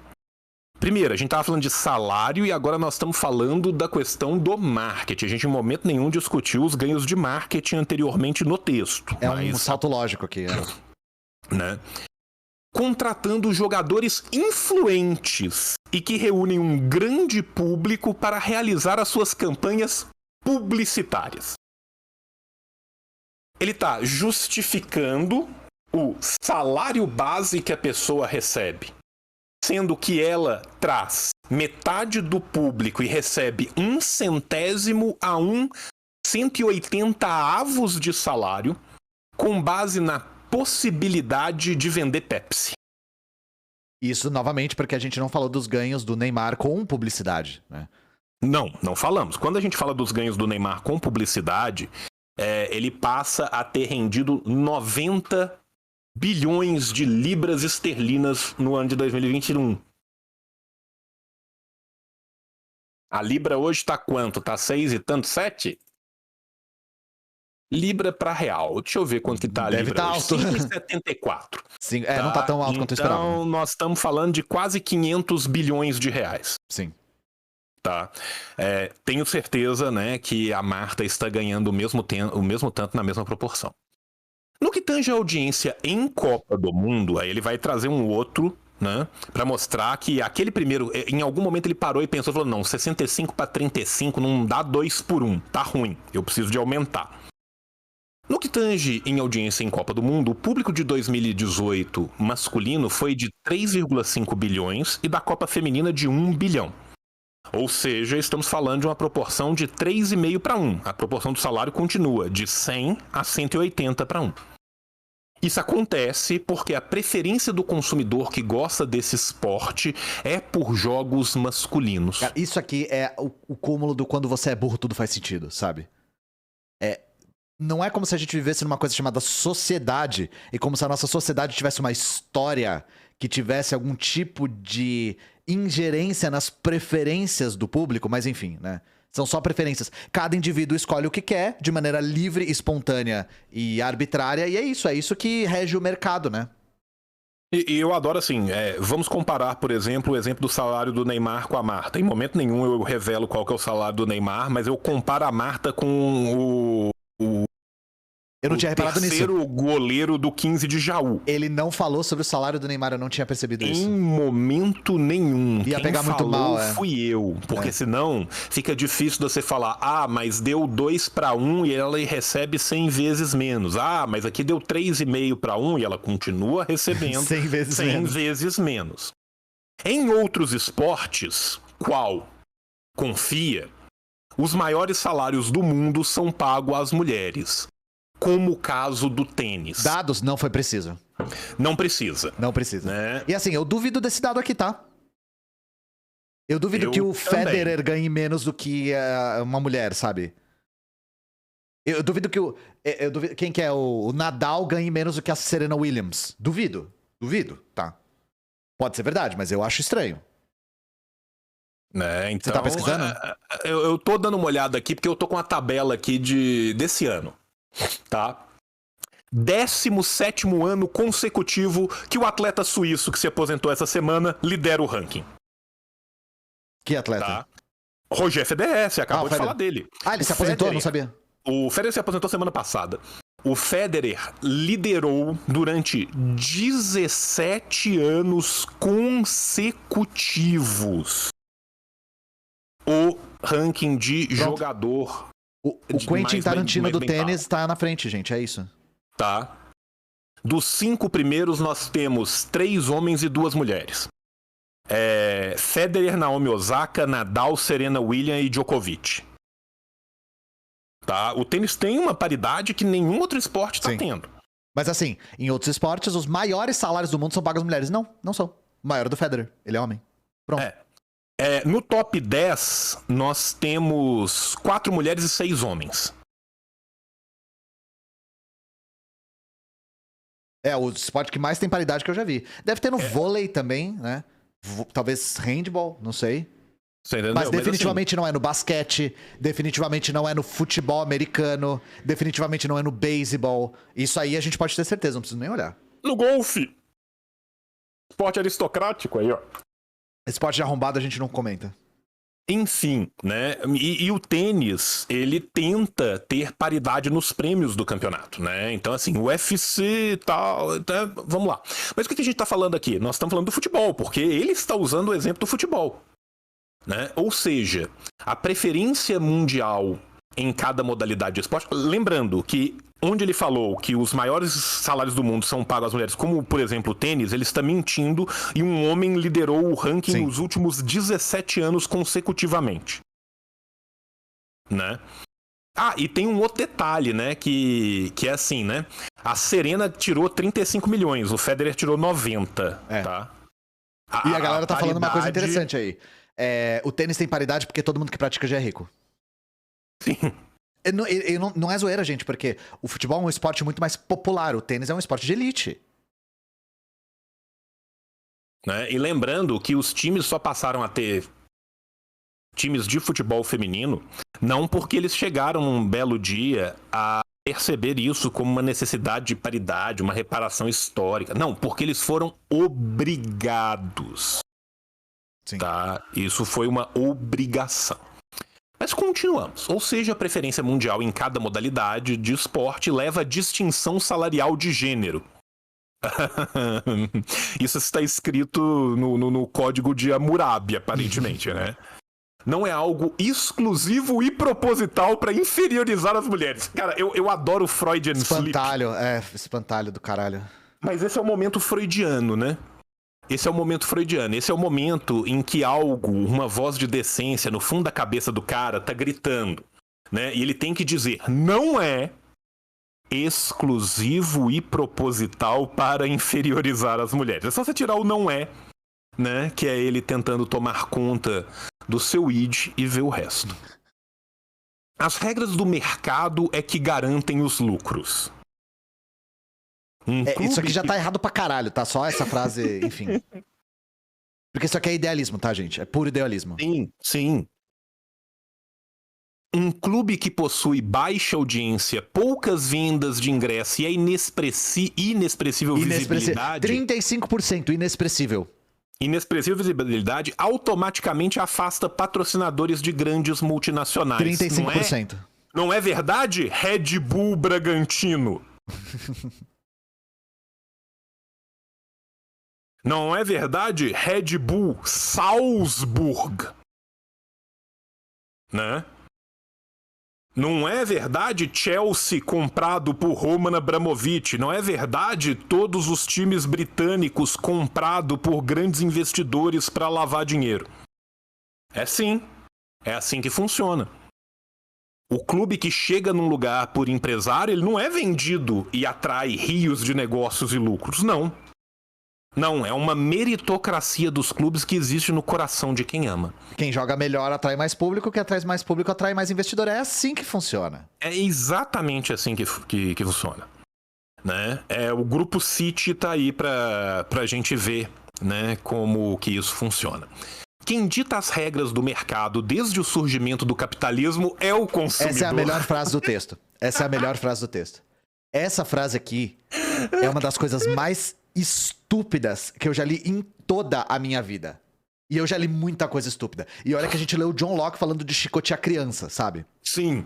S2: Primeiro, a gente estava falando de salário e agora nós estamos falando da questão do marketing. A gente em momento nenhum discutiu os ganhos de marketing anteriormente no texto.
S1: É um salto lógico aqui.
S2: Né? Contratando jogadores influentes e que reúnem um grande público para realizar as suas campanhas publicitárias. Ele está justificando o salário base que a pessoa recebe, sendo que ela traz metade do público e recebe 1/100º a 1/180º de salário, com base na possibilidade de vender Pepsi.
S1: Isso, novamente, porque a gente não falou dos ganhos do Neymar com publicidade, né?
S2: Não falamos. Quando a gente fala dos ganhos do Neymar com publicidade, ele passa a ter rendido 90 bilhões de libras esterlinas no ano de 2021. A libra hoje tá quanto? Tá 6 e tanto? 7? Libra para real. Deixa eu ver quanto que tá a
S1: Deve
S2: libra
S1: tá
S2: hoje.
S1: alto.
S2: 5,74.
S1: Sim, não tá tão alto quanto eu esperava.
S2: Então, nós estamos falando de quase 500 bilhões de reais.
S1: Sim.
S2: Tá. Tenho certeza, né, que a Marta está ganhando o mesmo tanto na mesma proporção. No que tange a audiência em Copa do Mundo, aí ele vai trazer um outro, né, para mostrar que aquele primeiro, em algum momento ele parou e pensou, falou, não, 65-35 não dá 2-1, tá ruim, eu preciso de aumentar. No que tange em audiência em Copa do Mundo, o público de 2018 masculino foi de 3,5 bilhões e da Copa Feminina de 1 bilhão. Ou seja, estamos falando de uma proporção de 3,5 para 1. A proporção do salário continua de 100 a 180 para 1. Isso acontece porque a preferência do consumidor que gosta desse esporte é por jogos masculinos.
S1: Cara, isso aqui é o cúmulo do quando você é burro tudo faz sentido, sabe? Não é como se a gente vivesse numa coisa chamada sociedade e como se a nossa sociedade tivesse uma história que tivesse algum tipo de ingerência nas preferências do público, mas enfim, né? São só preferências. Cada indivíduo escolhe o que quer, de maneira livre, espontânea e arbitrária, e é isso que rege o mercado, né?
S2: E eu adoro assim, vamos comparar, por exemplo, o exemplo do salário do Neymar com a Marta. Em momento nenhum eu revelo qual que é o salário do Neymar, mas eu comparo a Marta com
S1: eu não tinha reparado nisso.
S2: O terceiro goleiro do 15 de Jaú.
S1: Ele não falou sobre o salário do Neymar, eu não tinha percebido isso.
S2: Em momento nenhum.
S1: Ia
S2: Quem
S1: pegar muito
S2: falou
S1: mal,
S2: fui eu. Porque senão fica difícil de você falar, mas deu 2 para 1 e ela recebe 100 vezes menos. Mas aqui deu 3,5 para 1 e ela continua recebendo
S1: 100
S2: vezes menos. Em outros esportes, qual? Confia. Os maiores salários do mundo são pagos às mulheres. Como o caso do tênis.
S1: Dados não foi preciso.
S2: Não precisa.
S1: Não precisa.
S2: Né?
S1: E assim, eu duvido desse dado aqui, tá? Eu duvido que o Federer ganhe menos do que uma mulher, sabe? Eu duvido que quem que é o Nadal ganhe menos do que a Serena Williams. Duvido, tá? Pode ser verdade, mas eu acho estranho.
S2: Então,
S1: você tá pesquisando?
S2: Eu tô dando uma olhada aqui, porque eu tô com a tabela aqui desse ano. Tá? 17º ano consecutivo que o atleta suíço que se aposentou essa semana lidera o ranking.
S1: Que atleta?
S2: Tá? Roger Federer, você acabou de falar dele.
S1: Ele se aposentou? Eu não sabia.
S2: O Federer se aposentou semana passada. O Federer liderou durante 17 anos consecutivos o ranking de jogador.
S1: O Quentin Tarantino do tênis tá na frente, gente, é isso.
S2: Tá. Dos 5 primeiros, nós temos 3 homens e 2 mulheres. Federer, Naomi Osaka, Nadal, Serena Williams e Djokovic. Tá? O tênis tem uma paridade que nenhum outro esporte está tendo.
S1: Mas assim, em outros esportes, os maiores salários do mundo são pagos às mulheres. Não, não são. O maior é do Federer. Ele é homem. Pronto.
S2: No top 10, nós temos 4 mulheres e 6 homens.
S1: É o esporte que mais tem paridade que eu já vi. Deve ter no vôlei também, né? Talvez handball, não sei. Mas definitivamente não é no basquete, definitivamente não é no futebol americano, definitivamente não é no beisebol. Isso aí a gente pode ter certeza, não preciso nem olhar.
S2: No golfe. Esporte aristocrático aí, ó.
S1: Esporte de arrombado a gente não comenta.
S2: Enfim, né? E o tênis, ele tenta ter paridade nos prêmios do campeonato, né? Então, assim, o UFC e tal, vamos lá. Mas o que a gente tá falando aqui? Nós estamos falando do futebol, porque ele está usando o exemplo do futebol, né? Ou seja, a preferência mundial em cada modalidade de esporte. Lembrando que onde ele falou que os maiores salários do mundo são pagos às mulheres, como, por exemplo, o tênis, ele está mentindo e um homem liderou o ranking nos últimos 17 anos consecutivamente. Né? E tem um outro detalhe, né, que é assim, né? A Serena tirou 35 milhões, o Federer tirou 90, tá?
S1: E a galera tá falando uma coisa interessante aí. O tênis tem paridade porque todo mundo que pratica já é rico.
S2: Sim.
S1: Não é zoeira, gente, porque o futebol é um esporte muito mais popular, o tênis é um esporte de elite.
S2: Né? E lembrando que os times só passaram a ter times de futebol feminino, não porque eles chegaram um belo dia a perceber isso como uma necessidade de paridade, uma reparação histórica. Não, porque eles foram obrigados.
S1: Sim.
S2: Tá? Isso foi uma obrigação. Mas continuamos. Ou seja, a preferência mundial em cada modalidade de esporte leva a distinção salarial de gênero. Isso está escrito no código de Hammurabi, aparentemente, né? Não é algo exclusivo e proposital para inferiorizar as mulheres. Cara, eu adoro Freudian Slip.
S1: Espantalho do caralho.
S2: Mas esse é o momento freudiano, né? Esse é o momento freudiano. Esse é o momento em que algo, uma voz de decência no fundo da cabeça do cara tá gritando, né? E ele tem que dizer, não é exclusivo e proposital para inferiorizar as mulheres. É só você tirar o não é, né? Que é ele tentando tomar conta do seu id e ver o resto. As regras do mercado é que garantem os lucros.
S1: Isso aqui já tá errado pra caralho, tá? Só essa frase, enfim. Porque isso aqui é idealismo, tá, gente? É puro idealismo.
S2: Sim, sim. Um clube que possui baixa audiência, poucas vendas de ingresso e é inexpressível visibilidade...
S1: 35% inexpressível.
S2: Inexpressível visibilidade automaticamente afasta patrocinadores de grandes multinacionais.
S1: 35%.
S2: Não é verdade? Red Bull Bragantino. Não é verdade? Red Bull Salzburg. Né? Não é verdade? Chelsea comprado por Roman Abramovich. Não é verdade? Todos os times britânicos comprados por grandes investidores para lavar dinheiro. É sim. É assim que funciona. O clube que chega num lugar por empresário, ele não é vendido e atrai rios de negócios e lucros. Não. Não, é uma meritocracia dos clubes que existe no coração de quem ama.
S1: Quem joga melhor atrai mais público, quem atrai mais público atrai mais investidor. É assim que funciona.
S2: É exatamente assim que funciona. Né? O Grupo City tá aí pra gente ver, né, como que isso funciona. Quem dita as regras do mercado desde o surgimento do capitalismo é o consumidor.
S1: Essa é a melhor frase do texto. Essa é a melhor frase do texto. Essa frase aqui é uma das coisas mais estúpidas que eu já li em toda a minha vida. E eu já li muita coisa estúpida. E olha que a gente leu o John Locke falando de chicotear criança, sabe?
S2: Sim.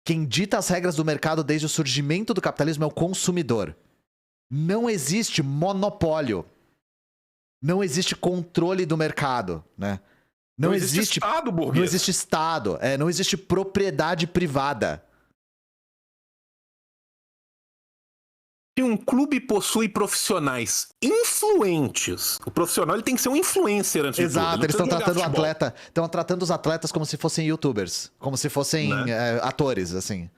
S1: Quem dita as regras do mercado desde o surgimento do capitalismo é o consumidor. Não existe monopólio. Não existe controle do mercado, né? Não existe
S2: Estado, burguês.
S1: Não existe Estado. Não existe propriedade privada.
S2: Se um clube possui profissionais influentes, o profissional ele tem que ser um influencer antes de tudo.
S1: Exato, eles estão tratando os atletas como se fossem youtubers, como se fossem atores, assim.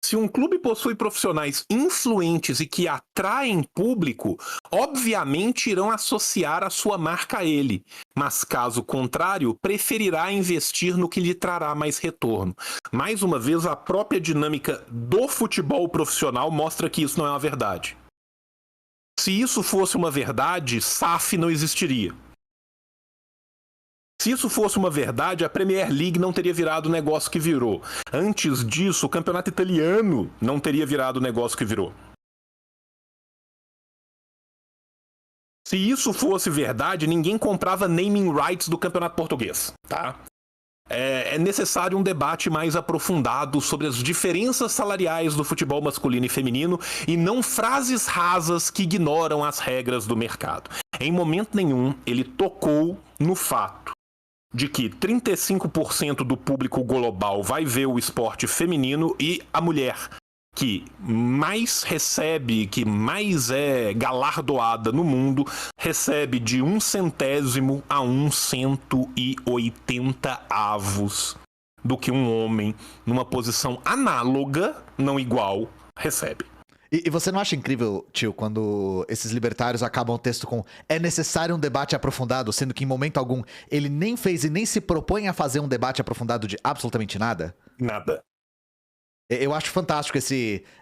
S2: Se um clube possui profissionais influentes e que atraem público, obviamente irão associar a sua marca a ele. Mas, caso contrário, preferirá investir no que lhe trará mais retorno. Mais uma vez, a própria dinâmica do futebol profissional mostra que isso não é uma verdade. Se isso fosse uma verdade, SAF não existiria. Se isso fosse uma verdade, a Premier League não teria virado o negócio que virou. Antes disso, o campeonato italiano não teria virado o negócio que virou. Se isso fosse verdade, ninguém comprava naming rights do campeonato português, tá? É necessário um debate mais aprofundado sobre as diferenças salariais do futebol masculino e feminino e não frases rasas que ignoram as regras do mercado. Em momento nenhum, ele tocou no fato de que 35% do público global vai ver o esporte feminino e a mulher que mais recebe, que mais é galardoada no mundo, recebe de 1/100 a 1/180 avos do que um homem numa posição análoga, não igual, recebe.
S1: E você não acha incrível, tio, quando esses libertários acabam o texto com "é necessário um debate aprofundado", sendo que em momento algum ele nem fez e nem se propõe a fazer um debate aprofundado de absolutamente nada?
S2: Nada.
S1: Eu acho fantástico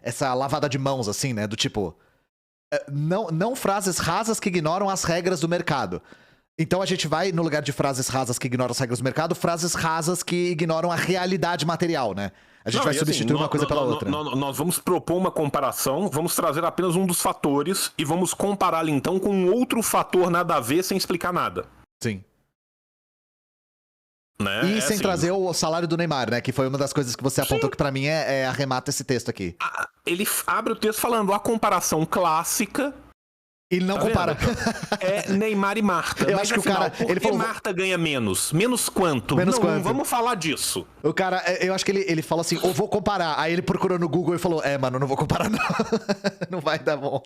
S1: essa lavada de mãos, assim, né? Do tipo, não frases rasas que ignoram as regras do mercado. Então a gente vai, no lugar de frases rasas que ignoram as regras do mercado, frases rasas que ignoram a realidade material, né? A gente vai substituir uma coisa pela outra.
S2: Nós vamos propor uma comparação, vamos trazer apenas um dos fatores e vamos compará-lo então com um outro fator nada a ver sem explicar nada.
S1: Sim.
S2: Né?
S1: E sem trazer o salário do Neymar, né? Que foi uma das coisas que você apontou que pra mim arremata esse texto aqui.
S2: Ele abre o texto falando a comparação clássica.
S1: E não compara.
S2: É Neymar e Marta.
S1: Eu acho que
S2: afinal,
S1: o cara. Ele falou.
S2: Marta ganha menos. Menos quanto?
S1: Não
S2: vamos falar disso.
S1: O cara, eu acho que ele falou assim, ou vou comparar. Aí ele procurou no Google e falou: mano, não vou comparar, não. Não vai dar bom.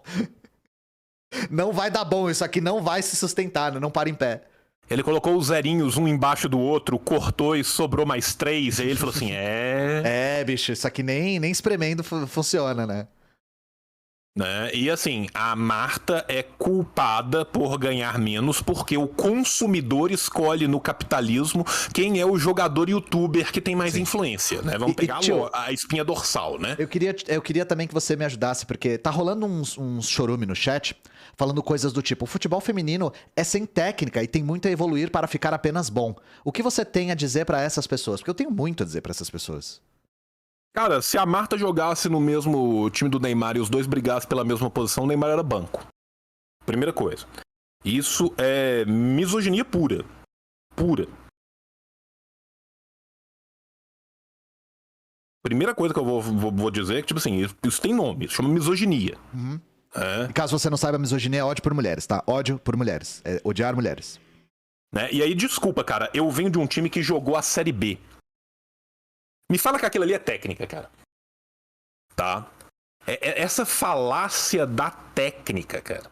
S1: Não vai dar bom, isso aqui não vai se sustentar, não para em pé.
S2: Ele colocou os zerinhos um embaixo do outro, cortou e sobrou mais 3. Aí ele falou assim:
S1: bicho, isso aqui nem espremendo funciona, né?
S2: E assim, a Marta é culpada por ganhar menos porque o consumidor escolhe no capitalismo quem é o jogador youtuber que tem mais influência, né? Vamos pegar a espinha dorsal, né?
S1: Eu queria também que você me ajudasse, porque tá rolando uns chorume no chat, falando coisas do tipo: o futebol feminino é sem técnica e tem muito a evoluir para ficar apenas bom. O que você tem a dizer pra essas pessoas? Porque eu tenho muito a dizer pra essas pessoas.
S2: Cara, se a Marta jogasse no mesmo time do Neymar e os dois brigassem pela mesma posição, o Neymar era banco. Primeira coisa. Isso é misoginia pura. Pura. Primeira coisa que eu vou dizer é que, tipo assim, isso tem nome, isso chama misoginia.
S1: Uhum. E caso você não saiba, misoginia é ódio por mulheres, tá? Ódio por mulheres. É odiar mulheres.
S2: E aí, desculpa, cara, eu venho de um time que jogou a Série B. Me fala que aquilo ali é técnica, cara. Tá? Essa falácia da técnica, cara,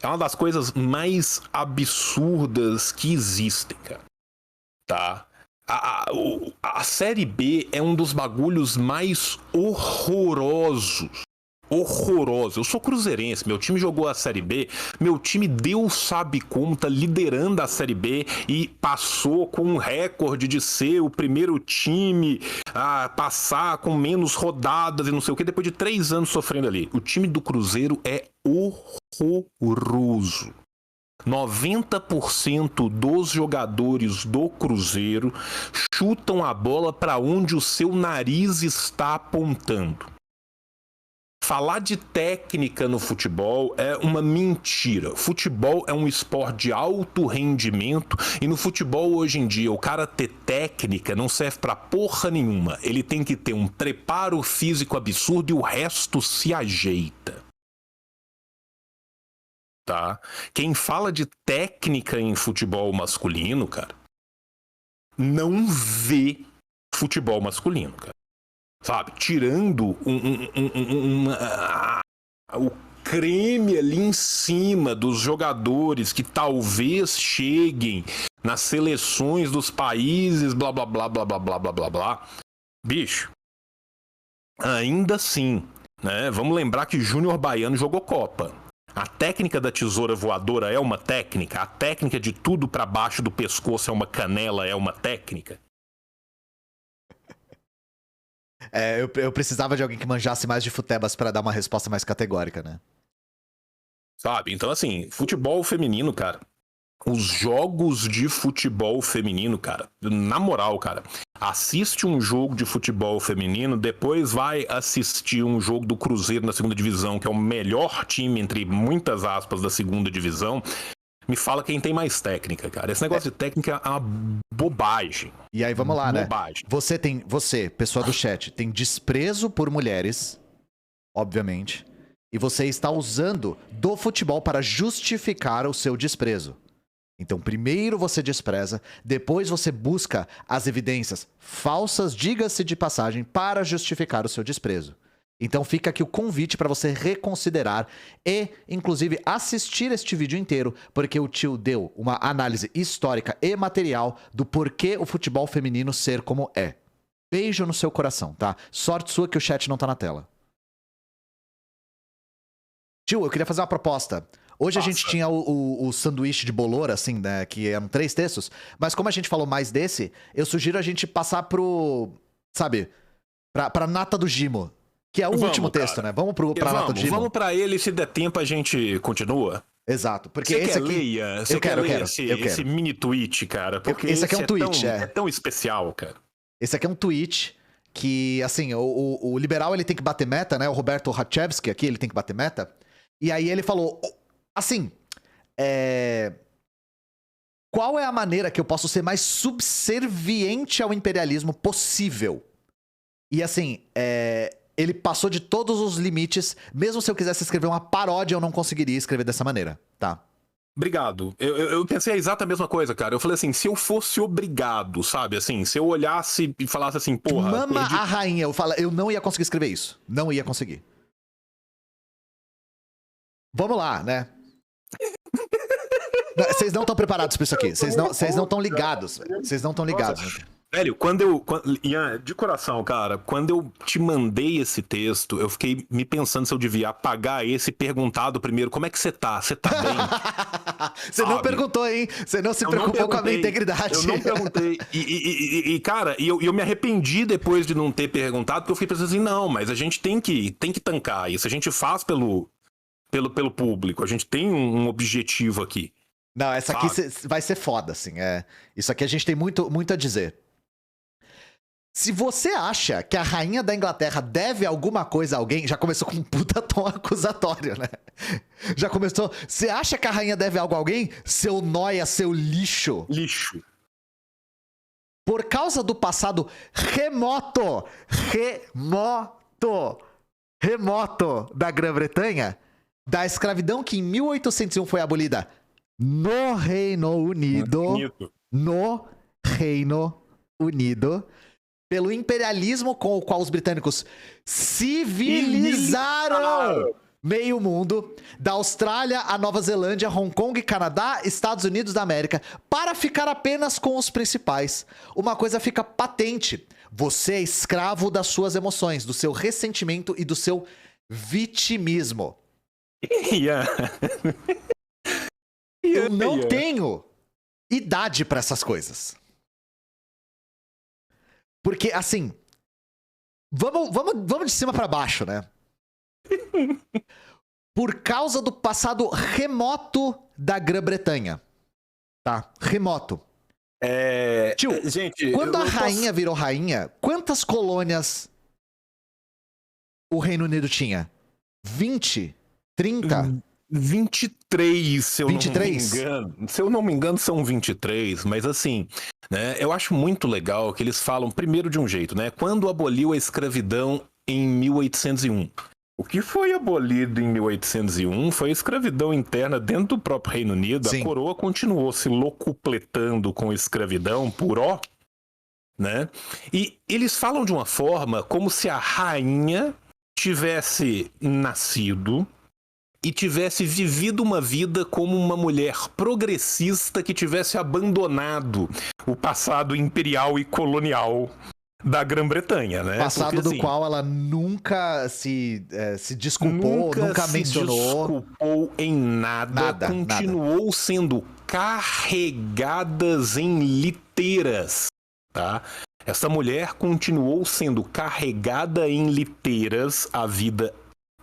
S2: é uma das coisas mais absurdas que existem, cara. Tá? A Série B é um dos bagulhos mais horrorosos. Horroroso. Eu sou cruzeirense, meu time jogou a Série B, meu time Deus sabe como tá liderando a Série B e passou com um recorde de ser o primeiro time a passar com menos rodadas e não sei o que, depois de 3 anos sofrendo ali. O time do Cruzeiro é horroroso. 90% dos jogadores do Cruzeiro chutam a bola para onde o seu nariz está apontando. Falar de técnica no futebol é uma mentira. Futebol é um esporte de alto rendimento e no futebol hoje em dia o cara ter técnica não serve pra porra nenhuma. Ele tem que ter um preparo físico absurdo e o resto se ajeita. Tá? Quem fala de técnica em futebol masculino, cara, não vê futebol masculino, cara. Sabe, tirando o creme ali em cima dos jogadores que talvez cheguem nas seleções dos países, blá, blá, blá, blá, blá, blá, blá, blá, blá. Bicho, Ainda assim, né? Vamos lembrar que Júnior Baiano jogou Copa. A técnica da tesoura voadora é uma técnica? A técnica de tudo pra baixo do pescoço é uma canela, é uma técnica?
S1: Eu precisava de alguém que manjasse mais de futebas pra dar uma resposta mais categórica, né?
S2: Sabe? Então, assim, futebol feminino, cara. Os jogos de futebol feminino, cara. Na moral, cara. Assiste um jogo de futebol feminino, depois vai assistir um jogo do Cruzeiro na segunda divisão, que é o melhor time, entre muitas aspas, da segunda divisão. Me fala quem tem mais técnica, cara. Esse negócio de técnica é uma bobagem.
S1: E aí, vamos lá,
S2: bobagem.
S1: né? Você, pessoa do chat, tem desprezo por mulheres, obviamente, e você está usando do futebol para justificar o seu desprezo. Então, primeiro você despreza, depois você busca as evidências falsas, diga-se de passagem, para justificar o seu desprezo. Então fica aqui o convite para você reconsiderar e, inclusive, assistir este vídeo inteiro, porque o tio deu uma análise histórica e material do porquê o futebol feminino ser como é. Beijo no seu coração, tá? Sorte sua que o chat não tá na tela. Tio, eu queria fazer uma proposta. Hoje a gente tinha o sanduíche de boloura, assim, né? Que eram 3 textos. Mas como a gente falou mais desse, eu sugiro a gente passar pro... Sabe? Pra nata do Gimo. Que é o último texto, né? Vamos pra nata do Gimo.
S2: Vamos pra ele, se der tempo a gente continua.
S1: Exato. Porque
S2: você
S1: esse aqui...
S2: Leia,
S1: eu quero.
S2: Esse mini tweet, cara. Porque
S1: esse aqui é um tweet,
S2: é tão especial, cara.
S1: Esse aqui é um tweet que, assim, o liberal ele tem que bater meta, né? O Roberto Hachevski aqui, ele tem que bater meta. E aí ele falou... Assim, qual é a maneira que eu posso ser mais subserviente ao imperialismo possível? E assim, ele passou de todos os limites. Mesmo se eu quisesse escrever uma paródia, eu não conseguiria escrever dessa maneira, tá?
S2: Obrigado. Eu pensei a exata mesma coisa, cara. Eu falei assim, se eu fosse obrigado, sabe? Assim, se eu olhasse e falasse assim, porra...
S1: Mama a rainha. Eu não ia conseguir escrever isso. Não ia conseguir. Vamos lá, né? Vocês não estão preparados pra isso aqui. Vocês não estão ligados. Vocês não estão ligados.
S2: Velho, Ian, de coração, cara, quando eu te mandei esse texto, eu fiquei me pensando se eu devia apagar esse e perguntado primeiro, como é que você tá? Você tá bem?
S1: Você não perguntou, hein? Você não se preocupou com a minha integridade.
S2: Eu não perguntei. Cara, eu me arrependi depois de não ter perguntado, porque eu fiquei pensando assim, não, mas a gente tem que tancar isso. A gente faz pelo público. A gente tem um objetivo aqui.
S1: Não, essa aqui vai ser foda, assim. Isso aqui a gente tem muito a dizer. Se você acha que a rainha da Inglaterra deve alguma coisa a alguém, já começou com um puta tom acusatório, né? Já começou... Você acha que a rainha deve algo a alguém? Seu nóia, seu lixo.
S2: Lixo.
S1: Por causa do passado remoto da Grã-Bretanha, da escravidão que em 1801 foi abolida no Reino Unido, pelo imperialismo com o qual os britânicos civilizaram meio mundo, da Austrália a Nova Zelândia, Hong Kong, Canadá, Estados Unidos da América, para ficar apenas com os principais. Uma coisa fica patente: você é escravo das suas emoções, do seu ressentimento e do seu vitimismo. Eu não tenho idade pra essas coisas. Porque, assim, vamos de cima pra baixo, né? Por causa do passado remoto da Grã-Bretanha. Tá? Remoto. Tio, gente, quando a rainha virou rainha, quantas colônias o Reino Unido tinha? 20? 30?
S2: 23, se eu
S1: 23?
S2: não me engano. Se eu não me engano, são 23, mas assim, né, eu acho muito legal que eles falam primeiro de um jeito, né? Quando aboliu a escravidão em 1801. O que foi abolido em 1801 foi a escravidão interna dentro do próprio Reino Unido. Sim. A coroa continuou se locupletando com a escravidão por né? E eles falam de uma forma como se a rainha tivesse nascido e tivesse vivido uma vida como uma mulher progressista que tivesse abandonado o passado imperial e colonial, da Grã-Bretanha, né?
S1: Passado
S2: porque,
S1: do
S2: assim,
S1: qual ela nunca se desculpou, nunca mencionou.
S2: Desculpou em nada, continuou sendo carregadas em liteiras, tá? Essa mulher continuou sendo carregada em liteiras a vida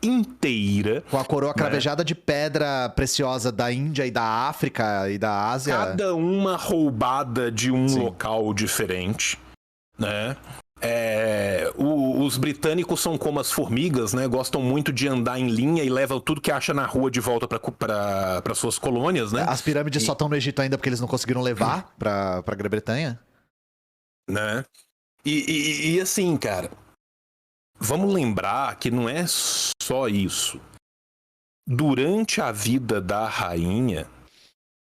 S2: inteira.
S1: Com a coroa cravejada de pedra preciosa da Índia e da África e da Ásia.
S2: Cada uma roubada de um local diferente, né? Os britânicos são como as formigas, né? Gostam muito de andar em linha e levam tudo que acha na rua de volta para suas colônias, né?
S1: As pirâmides só estão no Egito ainda porque eles não conseguiram levar pra Grã-Bretanha.
S2: Né? E assim, cara, vamos lembrar que não é só isso. Durante a vida da rainha,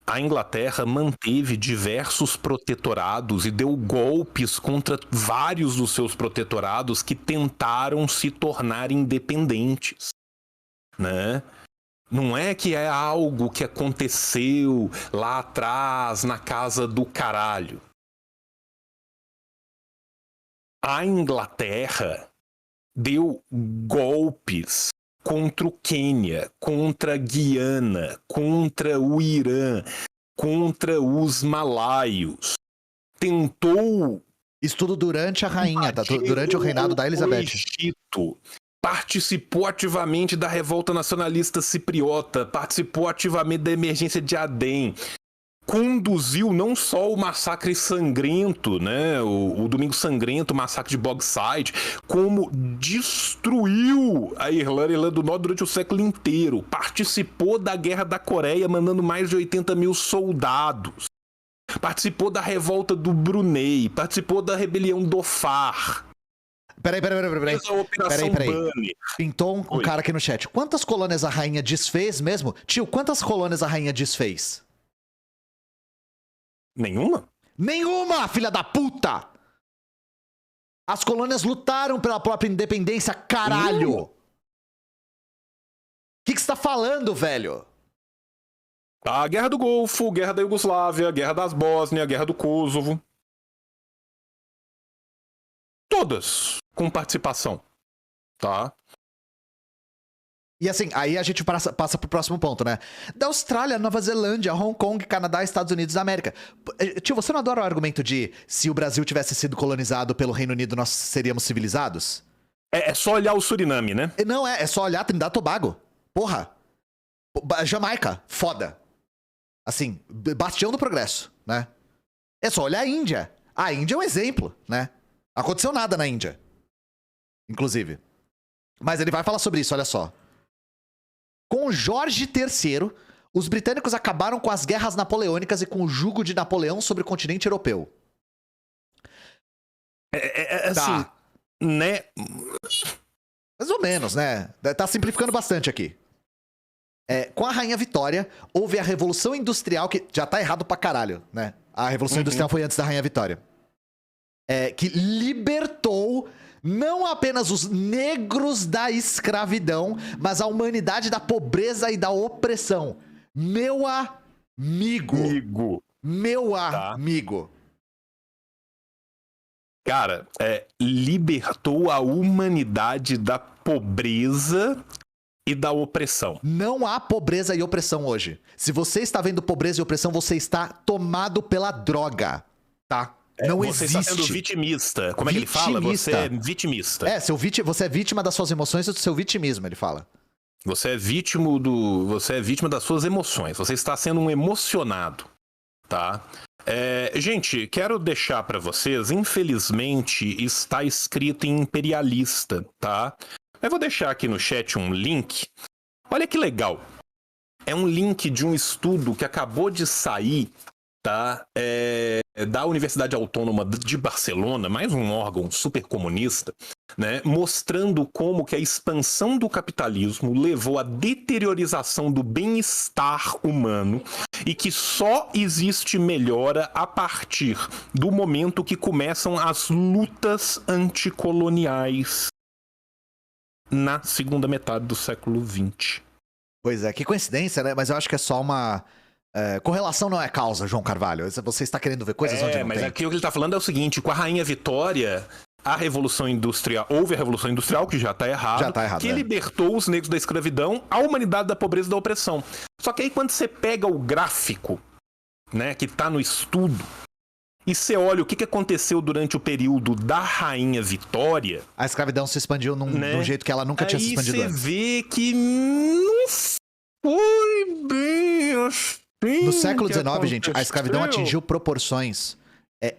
S2: a Inglaterra manteve diversos protetorados e deu golpes contra vários dos seus protetorados que tentaram se tornar independentes, né? Não é que é algo que aconteceu lá atrás, na casa do caralho. A Inglaterra deu golpes contra o Quênia, contra a Guiana, contra o Irã, contra os malaios. Tentou...
S1: Isso tudo durante a rainha, tá? Durante o reinado da Elizabeth.
S2: Egito. Participou ativamente da revolta nacionalista cipriota, participou ativamente da emergência de Adem. Conduziu não só o massacre sangrento, né, o Domingo Sangrento, o massacre de Bogside, como destruiu a Irlanda do Norte durante o século inteiro. Participou da Guerra da Coreia, mandando mais de 80 mil soldados. Participou da revolta do Brunei, participou da rebelião do Dhofar.
S1: Peraí. Pintou um cara aqui no chat. Quantas colônias a rainha desfez mesmo? Tio, quantas colônias a rainha desfez?
S2: Nenhuma?
S1: Nenhuma, filha da puta! As colônias lutaram pela própria independência, caralho! O que você tá falando, velho?
S2: A Guerra do Golfo, Guerra da Iugoslávia, Guerra das Bósnia, Guerra do Kosovo. Todas com participação, tá?
S1: E assim, aí a gente passa pro próximo ponto, né? Da Austrália, Nova Zelândia, Hong Kong, Canadá, Estados Unidos da América. Tio, você não adora o argumento de se o Brasil tivesse sido colonizado pelo Reino Unido, nós seríamos civilizados?
S2: É só olhar o Suriname, né?
S1: Não, é só olhar Trindade e Tobago. Porra. Jamaica, foda. Assim, bastião do progresso, né? É só olhar a Índia. A Índia é um exemplo, né? Aconteceu nada na Índia. Inclusive. Mas ele vai falar sobre isso, olha só. Com Jorge III, os britânicos acabaram com as guerras napoleônicas e com o jugo de Napoleão sobre o continente europeu.
S2: Assim, né?
S1: Mais ou menos, né? Tá simplificando bastante aqui. Com a Rainha Vitória, houve a Revolução Industrial, que já tá errado pra caralho, né? A Revolução Industrial foi antes da Rainha Vitória. Que libertou não apenas os negros da escravidão, mas a humanidade da pobreza e da opressão. Meu amigo. Meu amigo.
S2: Cara, libertou a humanidade da pobreza e da opressão.
S1: Não há pobreza e opressão hoje. Se você está vendo pobreza e opressão, você está tomado pela droga, tá? Não
S2: você
S1: existe.
S2: Está sendo vitimista. Como é que ele fala? Você é vitimista.
S1: Você é vítima das suas emoções e do seu vitimismo, ele fala.
S2: Você é vítima das suas emoções. Você está sendo um emocionado, tá? Gente, quero deixar pra vocês, infelizmente, está escrito em imperialista, tá? Eu vou deixar aqui no chat um link. Olha que legal. É um link de um estudo que acabou de sair, tá? Da Universidade Autônoma de Barcelona, mais um órgão super comunista, né? Mostrando como que a expansão do capitalismo levou à deteriorização do bem-estar humano e que só existe melhora a partir do momento que começam as lutas anticoloniais na segunda metade do século XX.
S1: Pois é, que coincidência, né? Mas eu acho que é só uma... correlação não é causa, João Carvalho. Você está querendo ver coisas onde não
S2: mas
S1: tem.
S2: aqui o que ele está falando é o seguinte, com a Rainha Vitória, a Revolução Industrial, houve a Revolução Industrial, que já tá errado, que libertou os negros da escravidão, a humanidade da pobreza e da opressão. Só que aí quando você pega o gráfico, né, que tá no estudo, e você olha o que aconteceu durante o período da Rainha Vitória...
S1: A escravidão se expandiu num jeito que ela nunca tinha se expandido antes.
S2: Aí você vê que não foi bem assim.
S1: No século XIX, gente, a escravidão atingiu proporções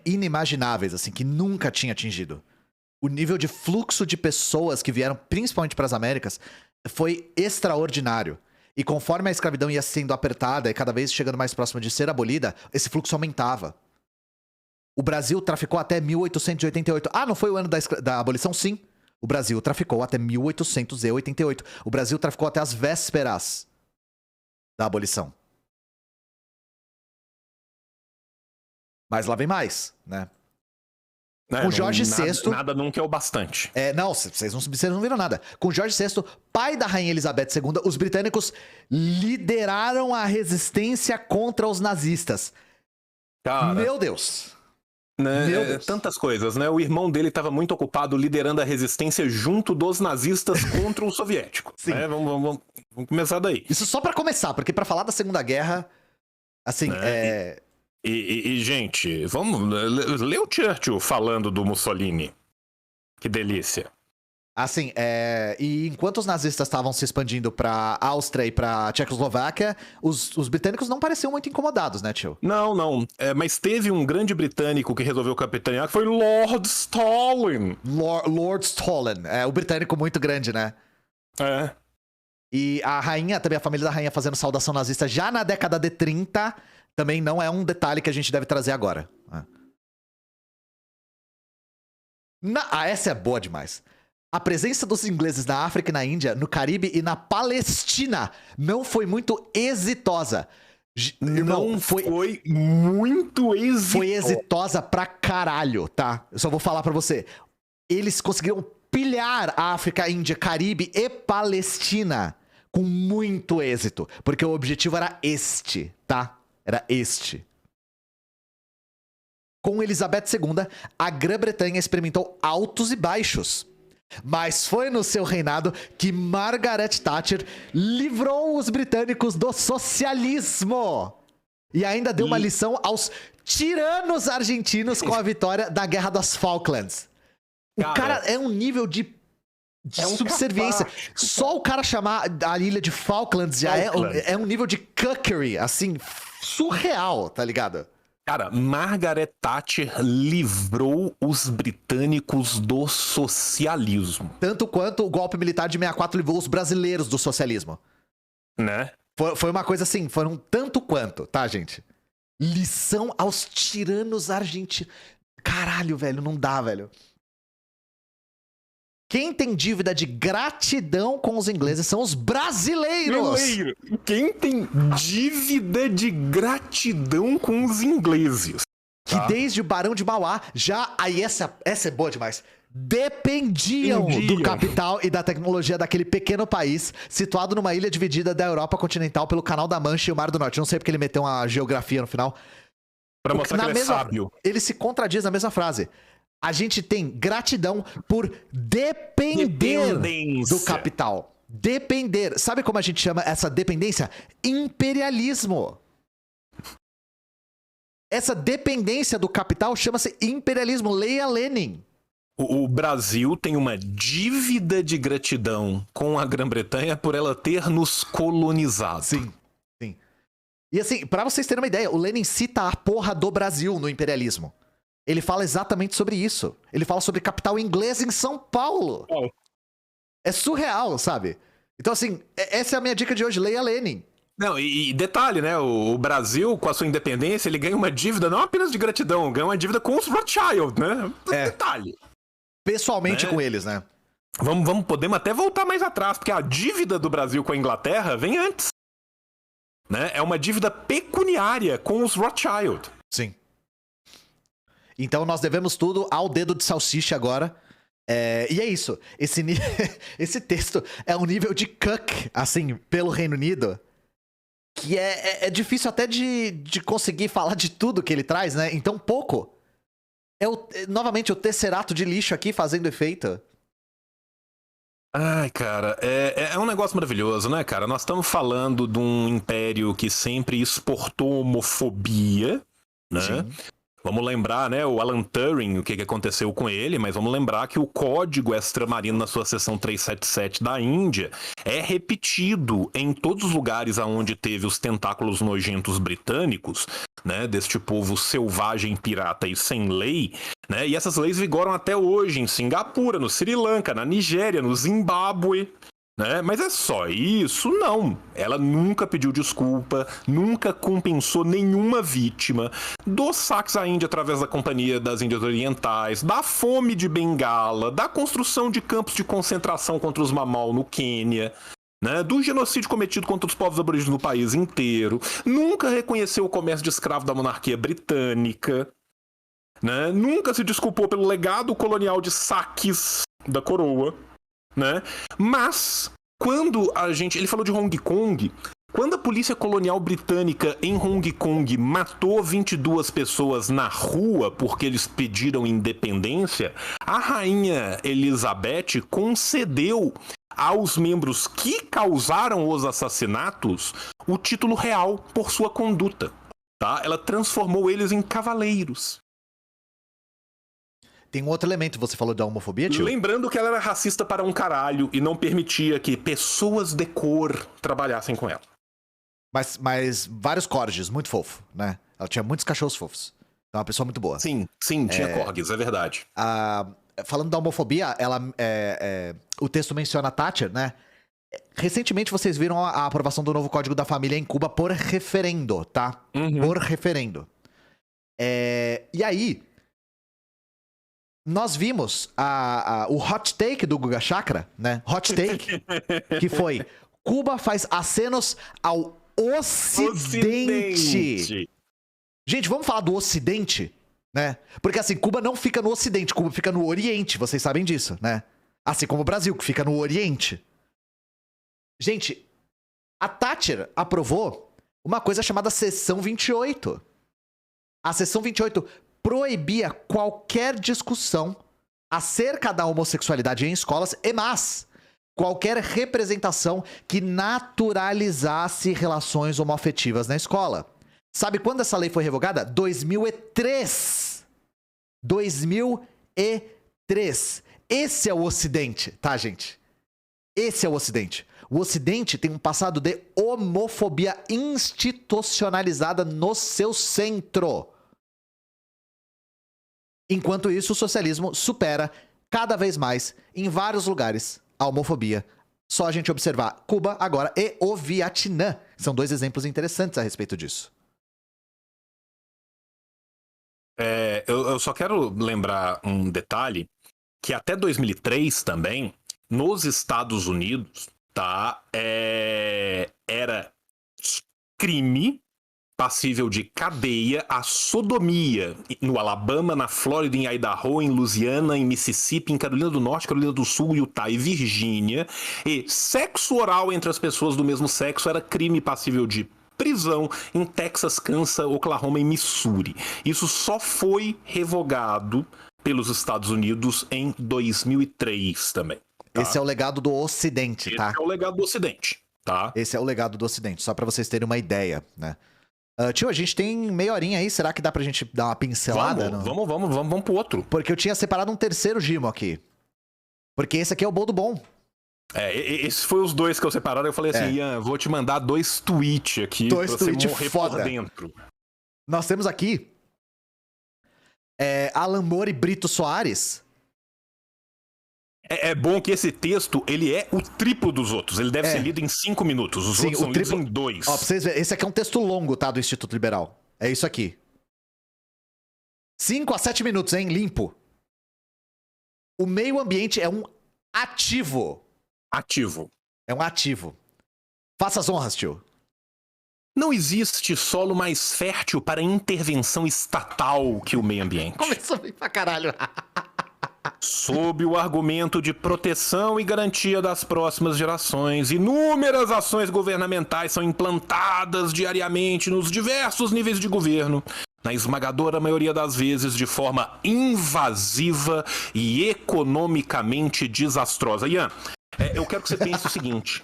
S1: inimagináveis, assim, que nunca tinha atingido. O nível de fluxo de pessoas que vieram, principalmente para as Américas, foi extraordinário. E conforme a escravidão ia sendo apertada e cada vez chegando mais próxima de ser abolida, esse fluxo aumentava. O Brasil traficou até 1888. Ah, não foi o ano da abolição? Sim. O Brasil traficou até 1888. O Brasil traficou até as vésperas da abolição. Mas lá vem mais, né? Com Jorge VI...
S2: Nada nunca é o bastante.
S1: Não, vocês não viram nada. Com Jorge VI, pai da Rainha Elizabeth II, os britânicos lideraram a resistência contra os nazistas.
S2: Cara,
S1: meu Deus.
S2: Né? Meu Deus. Tantas coisas, né? O irmão dele estava muito ocupado liderando a resistência junto dos nazistas contra o soviético.
S1: Sim.
S2: Vamos começar daí.
S1: Isso só pra começar, porque pra falar da Segunda Guerra, assim,
S2: gente, vamos ler o Churchill falando do Mussolini. Que delícia.
S1: Assim, e enquanto os nazistas estavam se expandindo pra Áustria e pra Tchecoslováquia, os britânicos não pareciam muito incomodados, né, tio?
S2: Não. Mas teve um grande britânico que resolveu capitanear, que foi Lord Stalin.
S1: Lord Stalin. O britânico muito grande, né? E a rainha, também a família da rainha fazendo saudação nazista já na década de 30, também não é um detalhe que a gente deve trazer agora. Essa é boa demais. A presença dos ingleses na África e na Índia, no Caribe e na Palestina não foi muito exitosa.
S2: Não foi muito exitosa.
S1: Foi exitosa pra caralho, tá? Eu só vou falar pra você. Eles conseguiram pilhar a África, Índia, Caribe e Palestina com muito êxito. Porque o objetivo era este, tá? Era este. Com Elizabeth II, a Grã-Bretanha experimentou altos e baixos. Mas foi no seu reinado que Margaret Thatcher livrou os britânicos do socialismo. E ainda deu uma lição aos tiranos argentinos com a vitória da Guerra das Falklands. O cara é um nível de subserviência. Só o cara chamar a ilha de Falklands já é um nível de cuckery, assim, surreal, tá ligado?
S2: Cara, Margaret Thatcher livrou os britânicos do socialismo.
S1: Tanto quanto o golpe militar de 64 livrou os brasileiros do socialismo.
S2: Né?
S1: Foi uma coisa assim, foram tanto quanto, tá, gente? Lição aos tiranos argentinos. Caralho, velho, não dá, velho. Quem tem dívida de gratidão com os ingleses são os brasileiros.
S2: Quem tem dívida de gratidão com os ingleses?
S1: Que desde o Barão de Mauá já... Aí essa é boa demais. Dependiam do capital e da tecnologia daquele pequeno país situado numa ilha dividida da Europa continental pelo Canal da Mancha e o Mar do Norte. Não sei porque ele meteu uma geografia no final.
S2: Pra mostrar que ele é sábio.
S1: Ele se contradiz na mesma frase. A gente tem gratidão por depender do capital. Depender. Sabe como a gente chama essa dependência? Imperialismo. Essa dependência do capital chama-se imperialismo. Leia Lenin.
S2: O Brasil tem uma dívida de gratidão com a Grã-Bretanha por ela ter nos colonizado.
S1: Sim. E assim, pra vocês terem uma ideia, o Lenin cita a porra do Brasil no imperialismo. Ele fala exatamente sobre isso. Ele fala sobre capital inglês em São Paulo. É surreal, sabe? Então, assim, essa é a minha dica de hoje. Leia Lenin.
S2: Não, e detalhe, né? O Brasil, com a sua independência, ele ganha uma dívida não apenas de gratidão, ganha uma dívida com os Rothschild, né? Detalhe.
S1: Pessoalmente com eles, né?
S2: Podemos até voltar mais atrás, porque a dívida do Brasil com a Inglaterra vem antes. Né? É uma dívida pecuniária com os Rothschild.
S1: Sim. Então nós devemos tudo ao dedo de salsicha agora. E é isso. Esse texto é um nível de cuck, assim, pelo Reino Unido, que é difícil até de conseguir falar de tudo que ele traz, né? Então pouco. Novamente, o tesserato de lixo aqui fazendo efeito.
S2: Ai, cara, é um negócio maravilhoso, né, cara? Nós estamos falando de um império que sempre exportou homofobia, né?
S1: Sim.
S2: Vamos lembrar, né, o Alan Turing, o que aconteceu com ele, mas vamos lembrar que o código extramarino na sua seção 377 da Índia é repetido em todos os lugares onde teve os tentáculos nojentos britânicos, né, deste povo selvagem, pirata e sem lei, né, e essas leis vigoram até hoje em Singapura, no Sri Lanka, na Nigéria, no Zimbábue. Né? Mas é só isso? Não. Ela nunca pediu desculpa, nunca compensou nenhuma vítima dos saques à Índia através da Companhia das Índias Orientais, da fome de Bengala, da construção de campos de concentração contra os Mamal no Quênia, né? Do genocídio cometido contra os povos aborígenes no país inteiro, nunca reconheceu o comércio de escravo da monarquia britânica, né? Nunca se desculpou pelo legado colonial de saques da coroa. Né? Mas, quando ele falou de Hong Kong, quando a polícia colonial britânica em Hong Kong matou 22 pessoas na rua porque eles pediram independência, a rainha Elizabeth concedeu aos membros que causaram os assassinatos o título real por sua conduta, tá? Ela transformou eles em cavaleiros.
S1: Tem um outro elemento, você falou da homofobia, tio?
S2: Lembrando que ela era racista para um caralho e não permitia que pessoas de cor trabalhassem com ela.
S1: Mas vários corgis, muito fofo, né? Ela tinha muitos cachorros fofos. Então, uma pessoa muito boa.
S2: Sim, tinha corgis, é verdade.
S1: Falando da homofobia, o texto menciona a Thatcher, né? Recentemente vocês viram a aprovação do novo Código da Família em Cuba por referendo, tá?
S2: Uhum.
S1: Por referendo. E aí, nós vimos o hot take do Guga Chakra, né? Hot take, que foi: Cuba faz acenos ao Ocidente. Gente, vamos falar do Ocidente, né? Porque assim, Cuba não fica no Ocidente, Cuba fica no Oriente, vocês sabem disso, né? Assim como o Brasil, que fica no Oriente. Gente, a Thatcher aprovou uma coisa chamada Seção 28. A Seção 28 proibia qualquer discussão acerca da homossexualidade em escolas e mais qualquer representação que naturalizasse relações homoafetivas na escola. Sabe quando essa lei foi revogada? 2003. 2003. Esse é o Ocidente, tá, gente? Esse é o Ocidente. O Ocidente tem um passado de homofobia institucionalizada no seu centro. Enquanto isso, o socialismo supera cada vez mais, em vários lugares, a homofobia. Só a gente observar Cuba agora e o Vietnã. São dois exemplos interessantes a respeito disso.
S2: Eu só quero lembrar um detalhe, que até 2003 também, nos Estados Unidos, tá, era crime passível de cadeia a sodomia no Alabama, na Flórida, em Idaho, em Louisiana, em Mississippi, em Carolina do Norte, Carolina do Sul, Utah e Virgínia. E sexo oral entre as pessoas do mesmo sexo era crime passível de prisão em Texas, Kansas, Oklahoma e Missouri. Isso só foi revogado pelos Estados Unidos em 2003 também. Tá?
S1: Esse é o legado do Ocidente, tá?
S2: Esse é o legado do Ocidente, tá?
S1: Esse é o legado do Ocidente, só pra vocês terem uma ideia, né? Tio, a gente tem meia horinha aí, será que dá pra gente dar uma pincelada?
S2: Vamos pro outro.
S1: Porque eu tinha separado um terceiro gimo aqui. Porque esse aqui é o bom do bom.
S2: Esses foram os dois que eu separei. Eu falei assim, Ian, vou te mandar 2 tweets aqui
S1: pra
S2: você morrer
S1: foda
S2: por dentro.
S1: Nós temos aqui Alan Moore e Brito Soares.
S2: É bom que esse texto, ele é o triplo dos outros. Ele deve ser lido em 5 minutos. Os outros são lidos em 2.
S1: Ó, pra vocês verem, esse aqui é um texto longo, tá? Do Instituto Liberal. É isso aqui. 5 a 7 minutos, hein? Limpo. O meio ambiente é um ativo.
S2: Ativo.
S1: É um ativo. Faça as honras, tio.
S2: Não existe solo mais fértil para intervenção estatal que o meio ambiente.
S1: Começou bem pra caralho.
S2: Sob o argumento de proteção e garantia das próximas gerações, inúmeras ações governamentais são implantadas diariamente nos diversos níveis de governo, Na esmagadora maioria das vezes, de forma invasiva e economicamente desastrosa. Ian, eu quero que você pense o seguinte.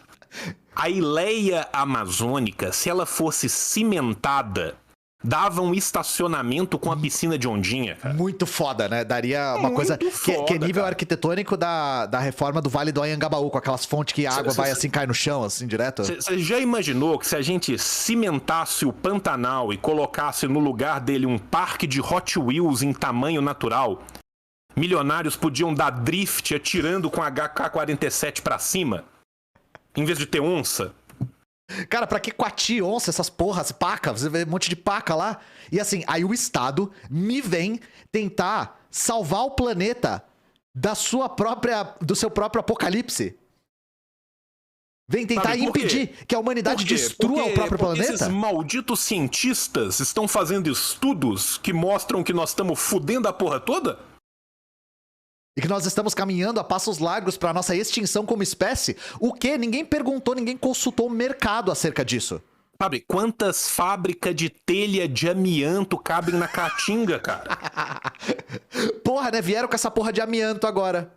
S2: A Ileia Amazônica, se ela fosse cimentada, dava um estacionamento com a piscina de ondinha, cara.
S1: Muito foda, né? Daria uma
S2: Muito
S1: coisa que é nível
S2: cara.
S1: arquitetônico da reforma do Vale do Anhangabaú, com aquelas fontes que a água vai assim, cai no chão, assim, direto?
S2: Você já imaginou que se a gente cimentasse o Pantanal e colocasse no lugar dele um parque de Hot Wheels em tamanho natural, milionários podiam dar drift atirando com HK-47 pra cima, em vez de ter onça?
S1: Cara, pra que coati, onça, essas porras, paca? Você vê um monte de paca lá. E assim, aí o Estado me vem tentar salvar o planeta do seu próprio apocalipse. Vem tentar impedir que a humanidade destrua o próprio planeta.
S2: Esses malditos cientistas estão fazendo estudos que mostram que nós estamos fudendo a porra toda?
S1: E que nós estamos caminhando a passos largos para nossa extinção como espécie? O quê? Ninguém perguntou, ninguém consultou o mercado acerca disso.
S2: Sabe, quantas fábricas de telha de amianto cabem na Caatinga, cara?
S1: Porra, né? Vieram com essa porra de amianto agora.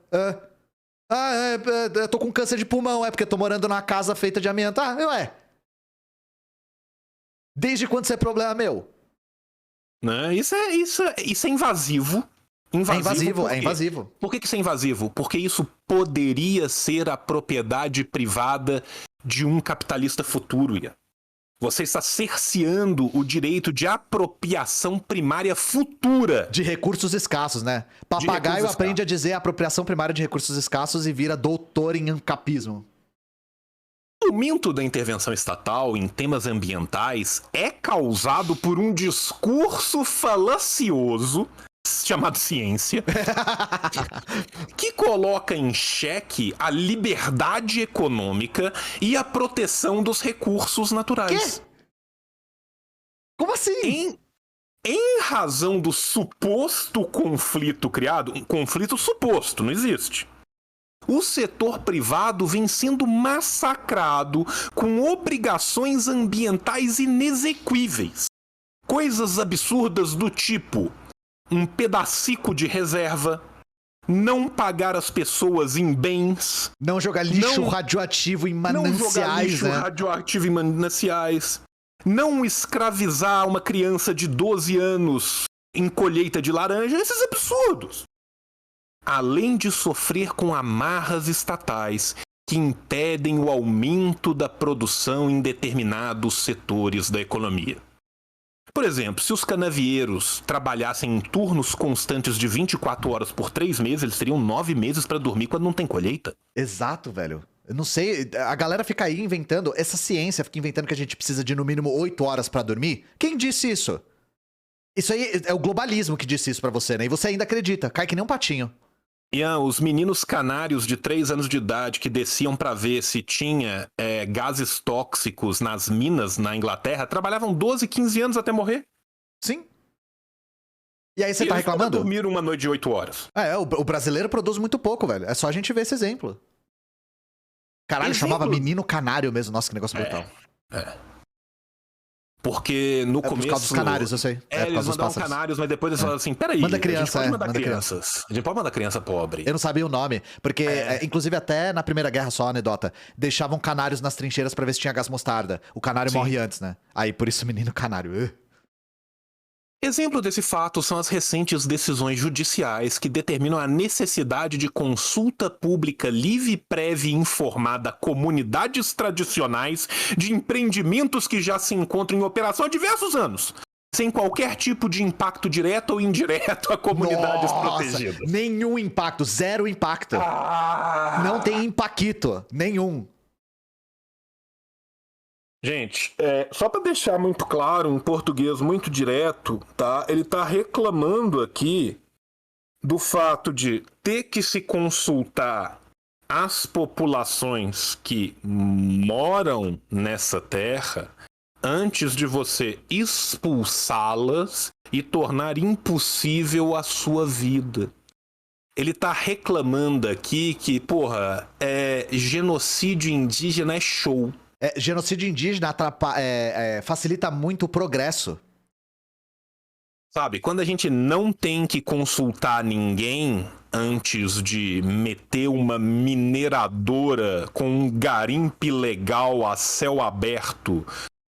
S1: Eu tô com câncer de pulmão, porque eu tô morando numa casa feita de amianto. Ué. Desde quando isso é problema meu?
S2: Não, isso é invasivo.
S1: É invasivo.
S2: Por que isso é invasivo? Porque isso poderia ser a propriedade privada de um capitalista futuro, Ian. Você está cerceando o direito de apropriação primária futura.
S1: De recursos escassos, né? Papagaio aprende a dizer apropriação primária de recursos escassos e vira doutor em ancapismo.
S2: O aumento da intervenção estatal em temas ambientais é causado por um discurso falacioso chamado ciência, que coloca em xeque a liberdade econômica e a proteção dos recursos naturais.
S1: Quê? Como assim?
S2: Em razão do suposto conflito criado, um conflito suposto, não existe. O setor privado vem sendo massacrado com obrigações ambientais inexequíveis. Coisas absurdas do tipo um pedacico de reserva, não pagar as pessoas em bens,
S1: não jogar lixo radioativo em mananciais,
S2: não escravizar uma criança de 12 anos em colheita de laranja, esses absurdos. Além de sofrer com amarras estatais que impedem o aumento da produção em determinados setores da economia. Por exemplo, se os canavieiros trabalhassem em turnos constantes de 24 horas por 3 meses, eles teriam 9 meses para dormir quando não tem colheita.
S1: Exato, velho. Eu não sei, a galera fica aí inventando, essa ciência fica inventando que a gente precisa de no mínimo 8 horas pra dormir. Quem disse isso? Isso aí é o globalismo que disse isso pra você, né? E você ainda acredita, cai que nem um patinho.
S2: Ian, os meninos canários de 3 anos de idade que desciam pra ver se tinha gases tóxicos nas minas na Inglaterra trabalhavam 12, 15 anos até morrer.
S1: Sim. E aí você tá reclamando?
S2: Dormir uma noite de 8 horas.
S1: O brasileiro produz muito pouco, velho. É só a gente ver esse exemplo. Caralho, chamava menino canário mesmo. Nossa, que negócio brutal.
S2: Porque no começo...
S1: Por causa dos canários, eu sei.
S2: Eles mandavam canários, mas depois eles falaram assim, peraí,
S1: manda criança,
S2: a gente pode mandar crianças. A gente pode mandar criança pobre.
S1: Eu não sabia o nome, porque, inclusive até na Primeira Guerra, só anedota, deixavam canários nas trincheiras pra ver se tinha gás mostarda. O canário morre antes, né? Aí, por isso, menino canário.
S2: Exemplo desse fato são as recentes decisões judiciais que determinam a necessidade de consulta pública livre, prévia e informada a comunidades tradicionais de empreendimentos que já se encontram em operação há diversos anos, sem qualquer tipo de impacto direto ou indireto a comunidades protegidas.
S1: Nenhum impacto, zero impacto. Não tem impacto, nenhum.
S2: Gente, só para deixar muito claro, em português muito direto, tá? Ele tá reclamando aqui do fato de ter que se consultar as populações que moram nessa terra antes de você expulsá-las e tornar impossível a sua vida. Ele tá reclamando aqui que, genocídio indígena é show.
S1: Genocídio indígena facilita muito o progresso.
S2: Sabe, quando a gente não tem que consultar ninguém antes de meter uma mineradora com um garimpe legal a céu aberto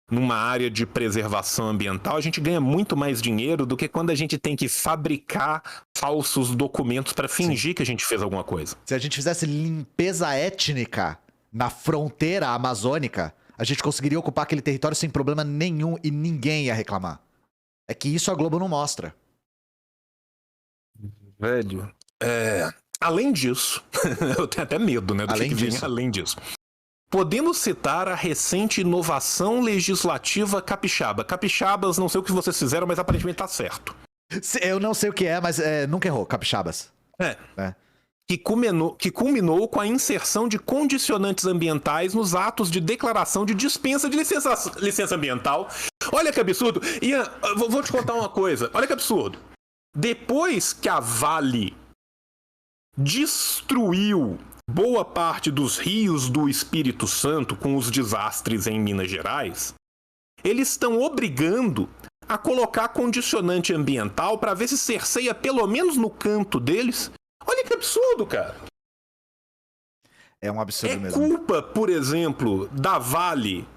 S2: numa área de preservação ambiental, a gente ganha muito mais dinheiro do que quando a gente tem que fabricar falsos documentos para fingir que a gente fez alguma coisa.
S1: Se a gente fizesse limpeza étnica na fronteira amazônica, a gente conseguiria ocupar aquele território sem problema nenhum e ninguém ia reclamar. É que isso a Globo não mostra.
S2: Velho, além disso, eu tenho até medo, né, do
S1: Além
S2: que vem
S1: disso.
S2: além disso. Podemos citar a recente inovação legislativa capixaba. Capixabas, não sei o que vocês fizeram, mas aparentemente tá certo.
S1: Eu não sei o que é, mas nunca errou, capixabas.
S2: Que culminou com a inserção de condicionantes ambientais nos atos de declaração de dispensa de licença ambiental. Olha que absurdo. Ian, vou te contar uma coisa. Olha que absurdo. Depois que a Vale destruiu boa parte dos rios do Espírito Santo com os desastres em Minas Gerais, eles estão obrigando a colocar condicionante ambiental para ver se cerceia pelo menos no canto deles. Olha que absurdo, cara.
S1: É um absurdo mesmo.
S2: É culpa, por exemplo, da Vale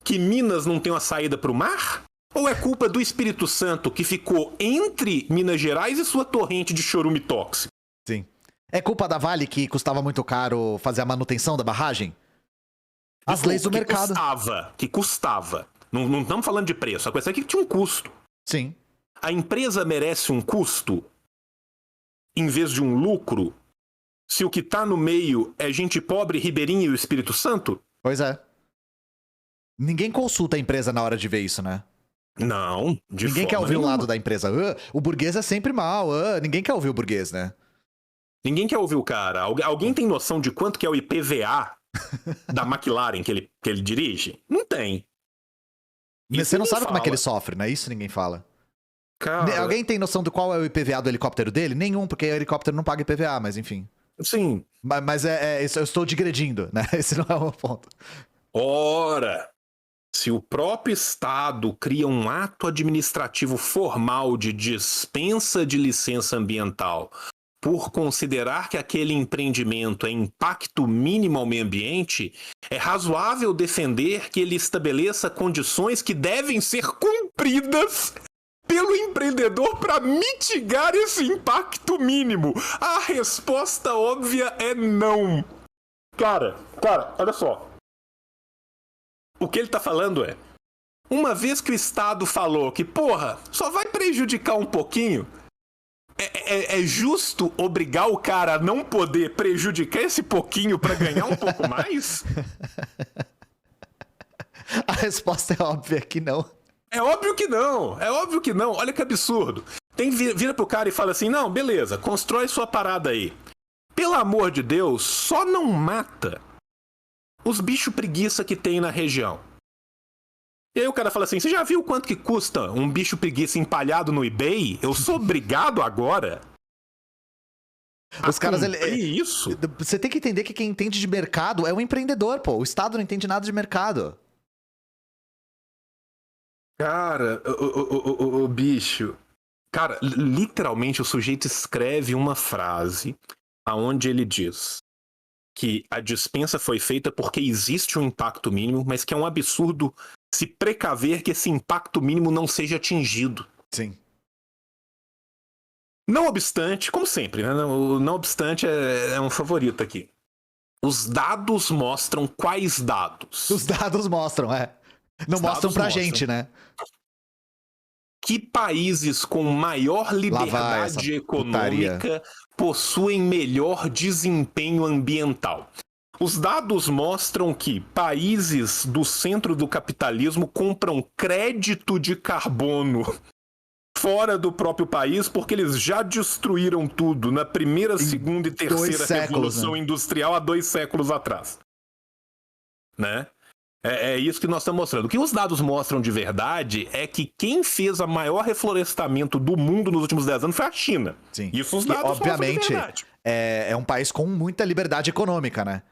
S2: que Minas não tem uma saída para o mar? Ou é culpa do Espírito Santo que ficou entre Minas Gerais e sua torrente de chorume tóxico?
S1: Sim. É culpa da Vale que custava muito caro fazer a manutenção da barragem? As leis do mercado.
S2: Que custava. Não estamos falando de preço. A questão é que tinha um custo.
S1: Sim.
S2: A empresa merece um custo em vez de um lucro se o que tá no meio é gente pobre, ribeirinha e o Espírito Santo?
S1: Pois é. Ninguém consulta a empresa na hora de ver isso, né?
S2: Não, de
S1: Ninguém quer
S2: forma
S1: ouvir o
S2: nenhuma.
S1: lado da empresa. O burguês é sempre mal. Ninguém quer ouvir o burguês, né?
S2: Ninguém quer ouvir o cara. Alguém tem noção de quanto que é o IPVA da McLaren que ele dirige? Não tem. Isso
S1: Você não
S2: ninguém
S1: sabe como é que
S2: fala.
S1: ele sofre, né? Isso ninguém fala.
S2: Cara,
S1: Alguém tem noção de qual é o IPVA do helicóptero dele? Nenhum, porque o helicóptero não paga IPVA, mas enfim.
S2: sim.
S1: Mas isso, eu estou digredindo, né? Esse não é o ponto.
S2: Ora, se o próprio Estado cria um ato administrativo formal de dispensa de licença ambiental por considerar que aquele empreendimento é impacto mínimo ao meio ambiente, é razoável defender que ele estabeleça condições que devem ser cumpridas pelo empreendedor para mitigar esse impacto mínimo. A resposta óbvia é não. Cara, olha só. O que ele tá falando é, uma vez que o Estado falou que, porra, só vai prejudicar um pouquinho, é justo obrigar o cara a não poder prejudicar esse pouquinho pra ganhar um pouco mais?
S1: A resposta é óbvia que não.
S2: É óbvio que não. Olha que absurdo. Vira pro cara e fala assim, não, beleza, constrói sua parada aí. Pelo amor de Deus, só não mata os bichos preguiça que tem na região. E aí o cara fala assim, você já viu quanto que custa um bicho preguiça empalhado no eBay? Eu sou obrigado agora
S1: Os caras,
S2: isso?
S1: Você tem que entender que quem entende de mercado é o empreendedor, pô. O Estado não entende nada de mercado.
S2: Cara, o bicho... Cara, literalmente o sujeito escreve uma frase aonde ele diz que a dispensa foi feita porque existe um impacto mínimo, mas que é um absurdo se precaver que esse impacto mínimo não seja atingido.
S1: Sim.
S2: Não obstante, como sempre, né? Não obstante é um favorito aqui. Os dados mostram quais dados?
S1: Os dados mostram, Não mostram pra gente, né?
S2: Que países com maior liberdade econômica possuem melhor desempenho ambiental? Os dados mostram que países do centro do capitalismo compram crédito de carbono fora do próprio país porque eles já destruíram tudo na primeira, segunda e terceira revolução industrial há 2 séculos atrás. Né? É isso que nós estamos mostrando. O que os dados mostram de verdade é que quem fez o maior reflorestamento do mundo nos últimos 10 anos foi a China.
S1: Sim.
S2: Isso os dados
S1: obviamente,
S2: mostram de verdade.
S1: É um país com muita liberdade econômica, né?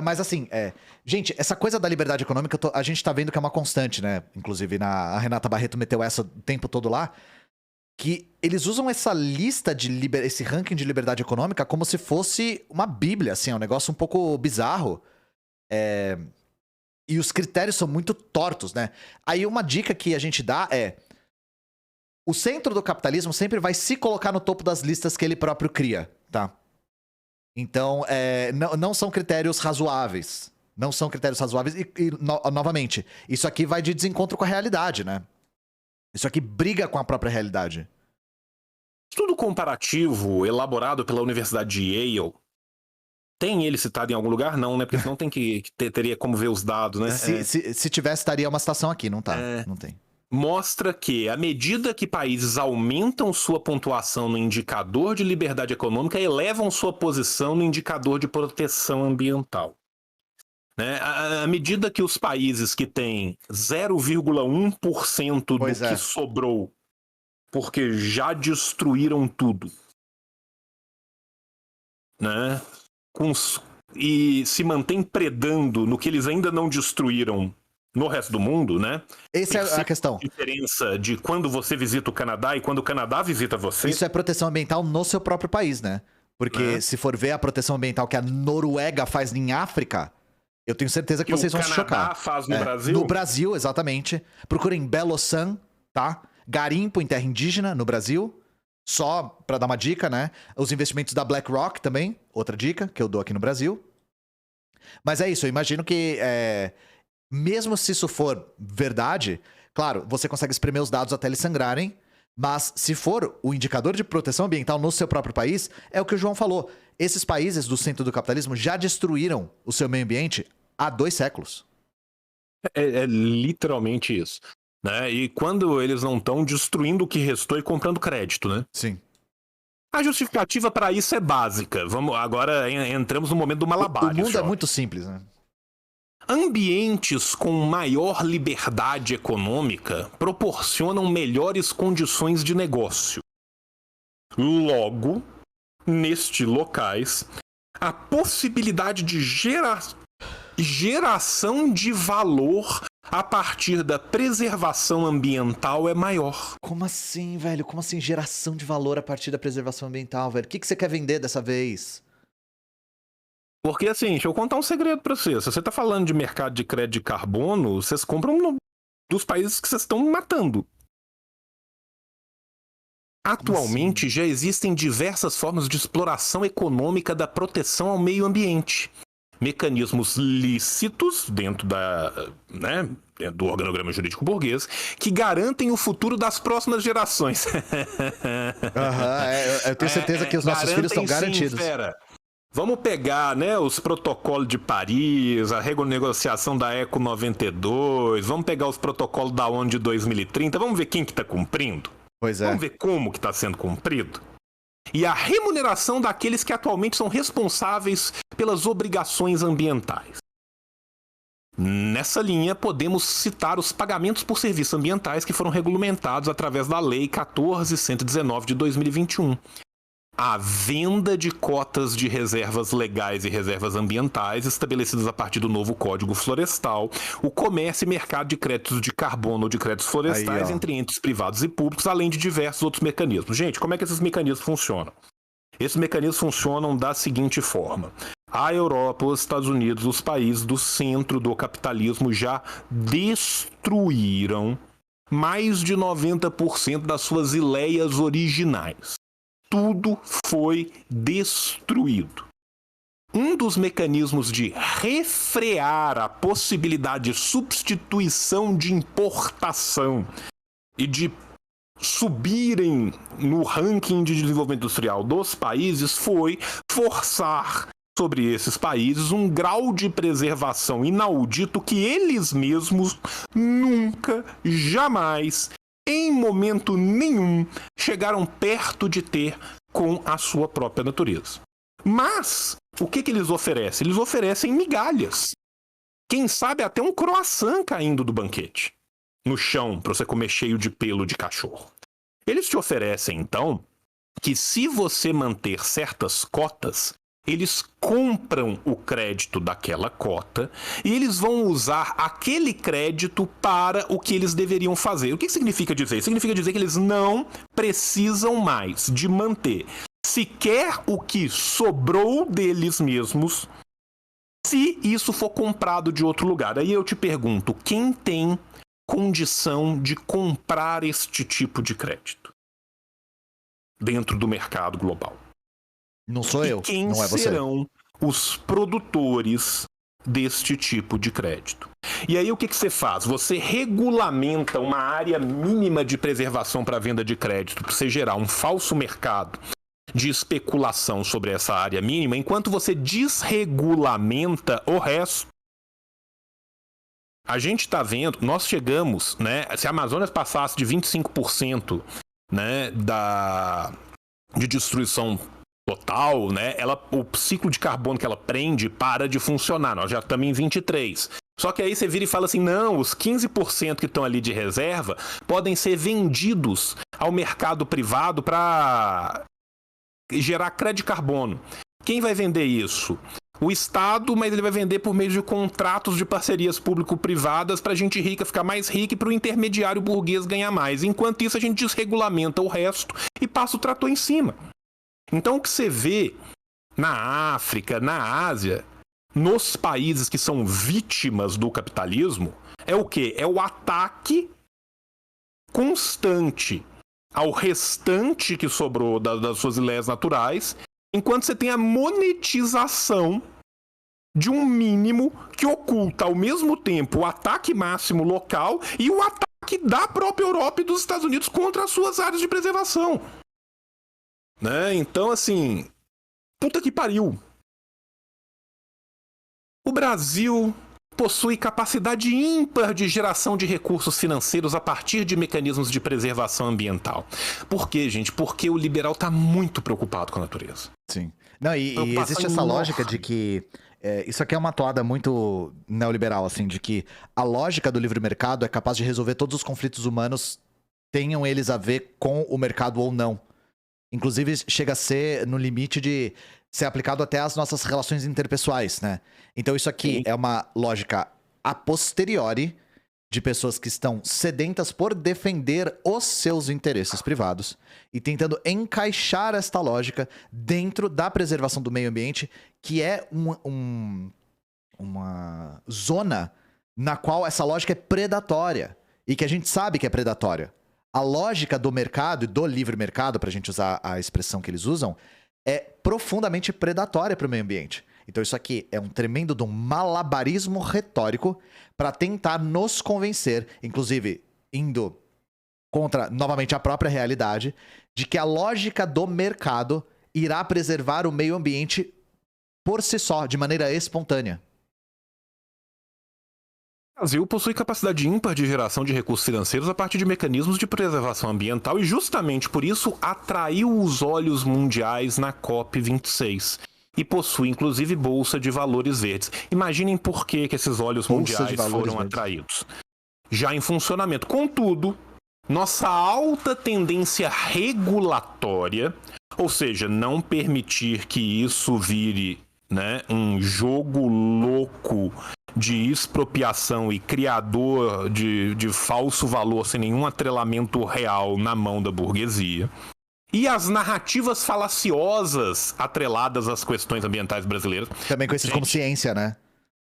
S1: Mas assim, gente, essa coisa da liberdade econômica, a gente tá vendo que é uma constante, né? Inclusive, a Renata Barreto meteu essa o tempo todo lá. Que eles usam essa lista esse ranking de liberdade econômica como se fosse uma bíblia, assim, é um negócio um pouco bizarro. E os critérios são muito tortos, né? Aí uma dica que a gente dá é: o centro do capitalismo sempre vai se colocar no topo das listas que ele próprio cria, tá? Então, não são critérios razoáveis. Não são critérios razoáveis. Novamente, isso aqui vai de desencontro com a realidade, né? Isso aqui briga com a própria realidade.
S2: Estudo comparativo elaborado pela Universidade de Yale. Tem ele citado em algum lugar? Não, né? Porque senão teria como ver os dados, né?
S1: Se tivesse, estaria uma citação aqui. Não tá. Não tem.
S2: Mostra que, à medida que países aumentam sua pontuação no indicador de liberdade econômica, elevam sua posição no indicador de proteção ambiental. Né? À medida que os países que têm 0,1% do que sobrou, porque já destruíram tudo, né? E se mantém predando no que eles ainda não destruíram no resto do mundo, né?
S1: Essa é a questão.
S2: A diferença de quando você visita o Canadá e quando o Canadá visita você.
S1: Isso é proteção ambiental no seu próprio país, né? Porque se for ver a proteção ambiental que a Noruega faz em África, eu tenho certeza que vocês vão se chocar.
S2: O Canadá faz no Brasil?
S1: No Brasil, exatamente. Procurem Belo San, tá? Garimpo em terra indígena no Brasil. Só pra dar uma dica, né? Os investimentos da BlackRock também, outra dica que eu dou aqui no Brasil. Mas é isso, eu imagino que mesmo se isso for verdade, claro, você consegue espremer os dados até eles sangrarem, mas se for o indicador de proteção ambiental no seu próprio país, é o que o João falou. Esses países do centro do capitalismo já destruíram o seu meio ambiente há 2 séculos.
S2: É literalmente isso. Né? E quando eles não estão destruindo o que restou e comprando crédito, né?
S1: Sim.
S2: A justificativa para isso é básica. Agora entramos no momento do malabar.
S1: O mundo é muito simples, né?
S2: Ambientes com maior liberdade econômica proporcionam melhores condições de negócio. Logo, nestes locais, a possibilidade de geração de valor a partir da preservação ambiental é maior.
S1: Como assim, velho? Como assim geração de valor a partir da preservação ambiental, velho? O que você quer vender dessa vez?
S2: Porque assim, deixa eu contar um segredo pra você. Se você tá falando de mercado de crédito de carbono, vocês compram dos países que vocês estão matando. Atualmente já existem diversas formas de exploração econômica da proteção ao meio ambiente. Mecanismos lícitos dentro do organograma jurídico burguês que garantem o futuro das próximas gerações.
S1: Eu tenho certeza que os nossos filhos estão garantidos.
S2: Vamos pegar, né, os protocolos de Paris, a renegociação da ECO 92, vamos pegar os protocolos da ONU de 2030, vamos ver quem que está cumprindo?
S1: Pois é.
S2: Vamos ver como que está sendo cumprido? E a remuneração daqueles que atualmente são responsáveis pelas obrigações ambientais. Nessa linha, podemos citar os pagamentos por serviços ambientais que foram regulamentados através da Lei 14.119 de 2021. A venda de cotas de reservas legais e reservas ambientais estabelecidas a partir do novo Código Florestal, o comércio e mercado de créditos de carbono ou de créditos florestais entre entes privados e públicos, além de diversos outros mecanismos. Gente, como é que esses mecanismos funcionam? Esses mecanismos funcionam da seguinte forma. A Europa, os Estados Unidos, os países do centro do capitalismo já destruíram mais de 90% das suas ideias originais. Tudo foi destruído. Um dos mecanismos de refrear a possibilidade de substituição de importação e de subirem no ranking de desenvolvimento industrial dos países foi forçar sobre esses países um grau de preservação inaudito que eles mesmos nunca, jamais, em momento nenhum, chegaram perto de ter com a sua própria natureza. Mas, o que eles oferecem? Eles oferecem migalhas. Quem sabe até um croissant caindo do banquete no chão para você comer cheio de pelo de cachorro. Eles te oferecem, então, que se você manter certas cotas, eles compram o crédito daquela cota e eles vão usar aquele crédito para o que eles deveriam fazer. O que significa dizer? Significa dizer que eles não precisam mais de manter sequer o que sobrou deles mesmos se isso for comprado de outro lugar. Aí eu te pergunto, quem tem condição de comprar este tipo de crédito dentro do mercado global?
S1: Não sou eu,
S2: quem
S1: não é você.
S2: serão os produtores deste tipo de crédito? E aí o que você faz? Você regulamenta uma área mínima de preservação para venda de crédito, para você gerar um falso mercado de especulação sobre essa área mínima, enquanto você desregulamenta o resto. A gente está vendo, nós chegamos, né? Se a Amazônia passasse de 25%, né, de destruição total, né? O ciclo de carbono que ela prende para de funcionar. Nós já estamos em 23%. Só que aí você vira e fala assim, não, os 15% que estão ali de reserva podem ser vendidos ao mercado privado para gerar crédito de carbono. Quem vai vender isso? O Estado, mas ele vai vender por meio de contratos de parcerias público-privadas para a gente rica ficar mais rica e para o intermediário burguês ganhar mais. Enquanto isso, a gente desregulamenta o resto e passa o trator em cima. Então, o que você vê na África, na Ásia, nos países que são vítimas do capitalismo, é o quê? É o ataque constante ao restante que sobrou das suas leis naturais, enquanto você tem a monetização de um mínimo que oculta ao mesmo tempo o ataque máximo local e o ataque da própria Europa e dos Estados Unidos contra as suas áreas de preservação. Né? Então, assim, puta que pariu. O Brasil possui capacidade ímpar de geração de recursos financeiros a partir de mecanismos de preservação ambiental. Por quê, gente? Porque o liberal está muito preocupado com a natureza.
S1: Sim. Não, e existe essa lógica de que... isso aqui é uma toada muito neoliberal, assim, de que a lógica do livre mercado é capaz de resolver todos os conflitos humanos, tenham eles a ver com o mercado ou não. Inclusive, chega a ser no limite de ser aplicado até às nossas relações interpessoais, né? Então isso aqui é uma lógica a posteriori de pessoas que estão sedentas por defender os seus interesses privados e tentando encaixar esta lógica dentro da preservação do meio ambiente, que é uma zona na qual essa lógica é predatória e que a gente sabe que é predatória. A lógica do mercado e do livre mercado, para a gente usar a expressão que eles usam, é profundamente predatória para o meio ambiente. Então isso aqui é um tremendo de um malabarismo retórico para tentar nos convencer, inclusive indo contra, novamente, a própria realidade, de que a lógica do mercado irá preservar o meio ambiente por si só, de maneira espontânea.
S2: O Brasil possui capacidade ímpar de geração de recursos financeiros a partir de mecanismos de preservação ambiental e justamente por isso atraiu os olhos mundiais na COP26 e possui inclusive bolsa de valores verdes. Imaginem por que esses olhos mundiais foram atraídos. Já em funcionamento. Contudo, nossa alta tendência regulatória, ou seja, não permitir que isso vire, né, um jogo louco de expropriação e criador de falso valor sem nenhum atrelamento real na mão da burguesia. E as narrativas falaciosas atreladas às questões ambientais brasileiras.
S1: Também conhecido como ciência, né?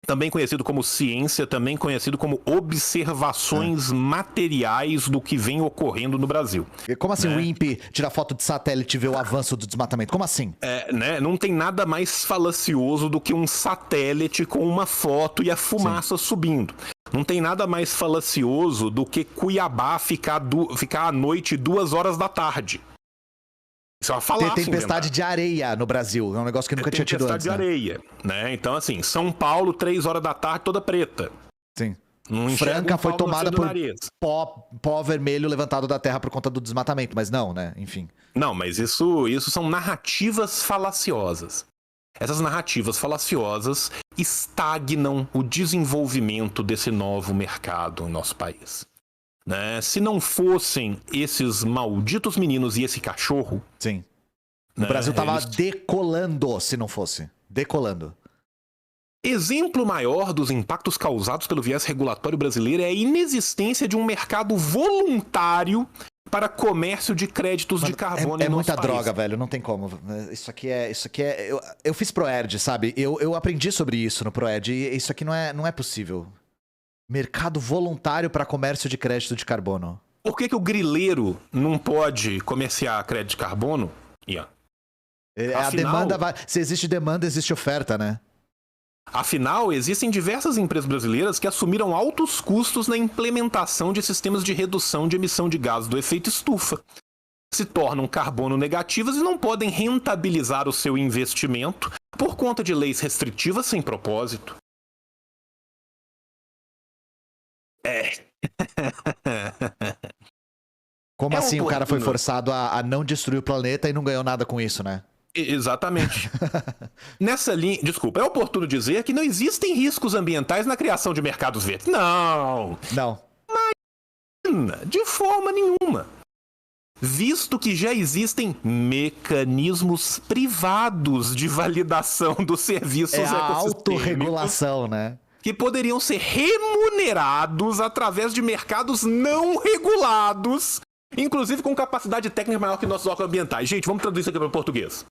S2: Também conhecido como ciência, também conhecido como observações materiais do que vem ocorrendo no Brasil.
S1: Como assim, né? O INPE tira foto de satélite e vê o avanço do desmatamento? Como assim?
S2: Né? Não tem nada mais falacioso do que um satélite com uma foto e a fumaça subindo. Não tem nada mais falacioso do que Cuiabá ficar à noite 2 horas da tarde. Isso é uma falácia.
S1: Tem tempestade de areia no Brasil. É um negócio que nunca tinha tido antes.
S2: Tempestade de areia, né? Então, assim, São Paulo, 3 horas da tarde, toda preta.
S1: Sim. Franca foi tomada por pó vermelho levantado da terra por conta do desmatamento, mas não, né? Enfim.
S2: Não, mas isso são narrativas falaciosas. Essas narrativas falaciosas estagnam o desenvolvimento desse novo mercado em nosso país. Né? Se não fossem esses malditos meninos e esse cachorro,
S1: sim, O Brasil tava decolando, se não fosse. Decolando.
S2: Exemplo maior dos impactos causados pelo viés regulatório brasileiro é a inexistência de um mercado voluntário para comércio de créditos de carbono.
S1: É muita droga, velho. Não tem como. Isso aqui é. Eu fiz Proerd, sabe? Eu aprendi sobre isso no Proerd. E isso aqui não é possível. Mercado voluntário para comércio de crédito de carbono.
S2: Por que o grileiro não pode comerciar crédito de carbono?
S1: A demanda vai. Se existe demanda, existe oferta, né?
S2: Afinal, existem diversas empresas brasileiras que assumiram altos custos na implementação de sistemas de redução de emissão de gases do efeito estufa. Se tornam carbono negativas e não podem rentabilizar o seu investimento por conta de leis restritivas sem propósito.
S1: Como assim o cara foi forçado a não destruir o planeta e não ganhou nada com isso, né?
S2: Exatamente. Nessa linha, desculpa, é oportuno dizer que não existem riscos ambientais na criação de mercados verdes. Não. Mas, de forma nenhuma. Visto que já existem mecanismos privados de validação dos serviços
S1: ecossistêmicos. É a autorregulação, né?
S2: Que poderiam ser remunerados através de mercados não regulados, inclusive com capacidade técnica maior que nossos órgãos ambientais. Gente, vamos traduzir isso aqui para o português.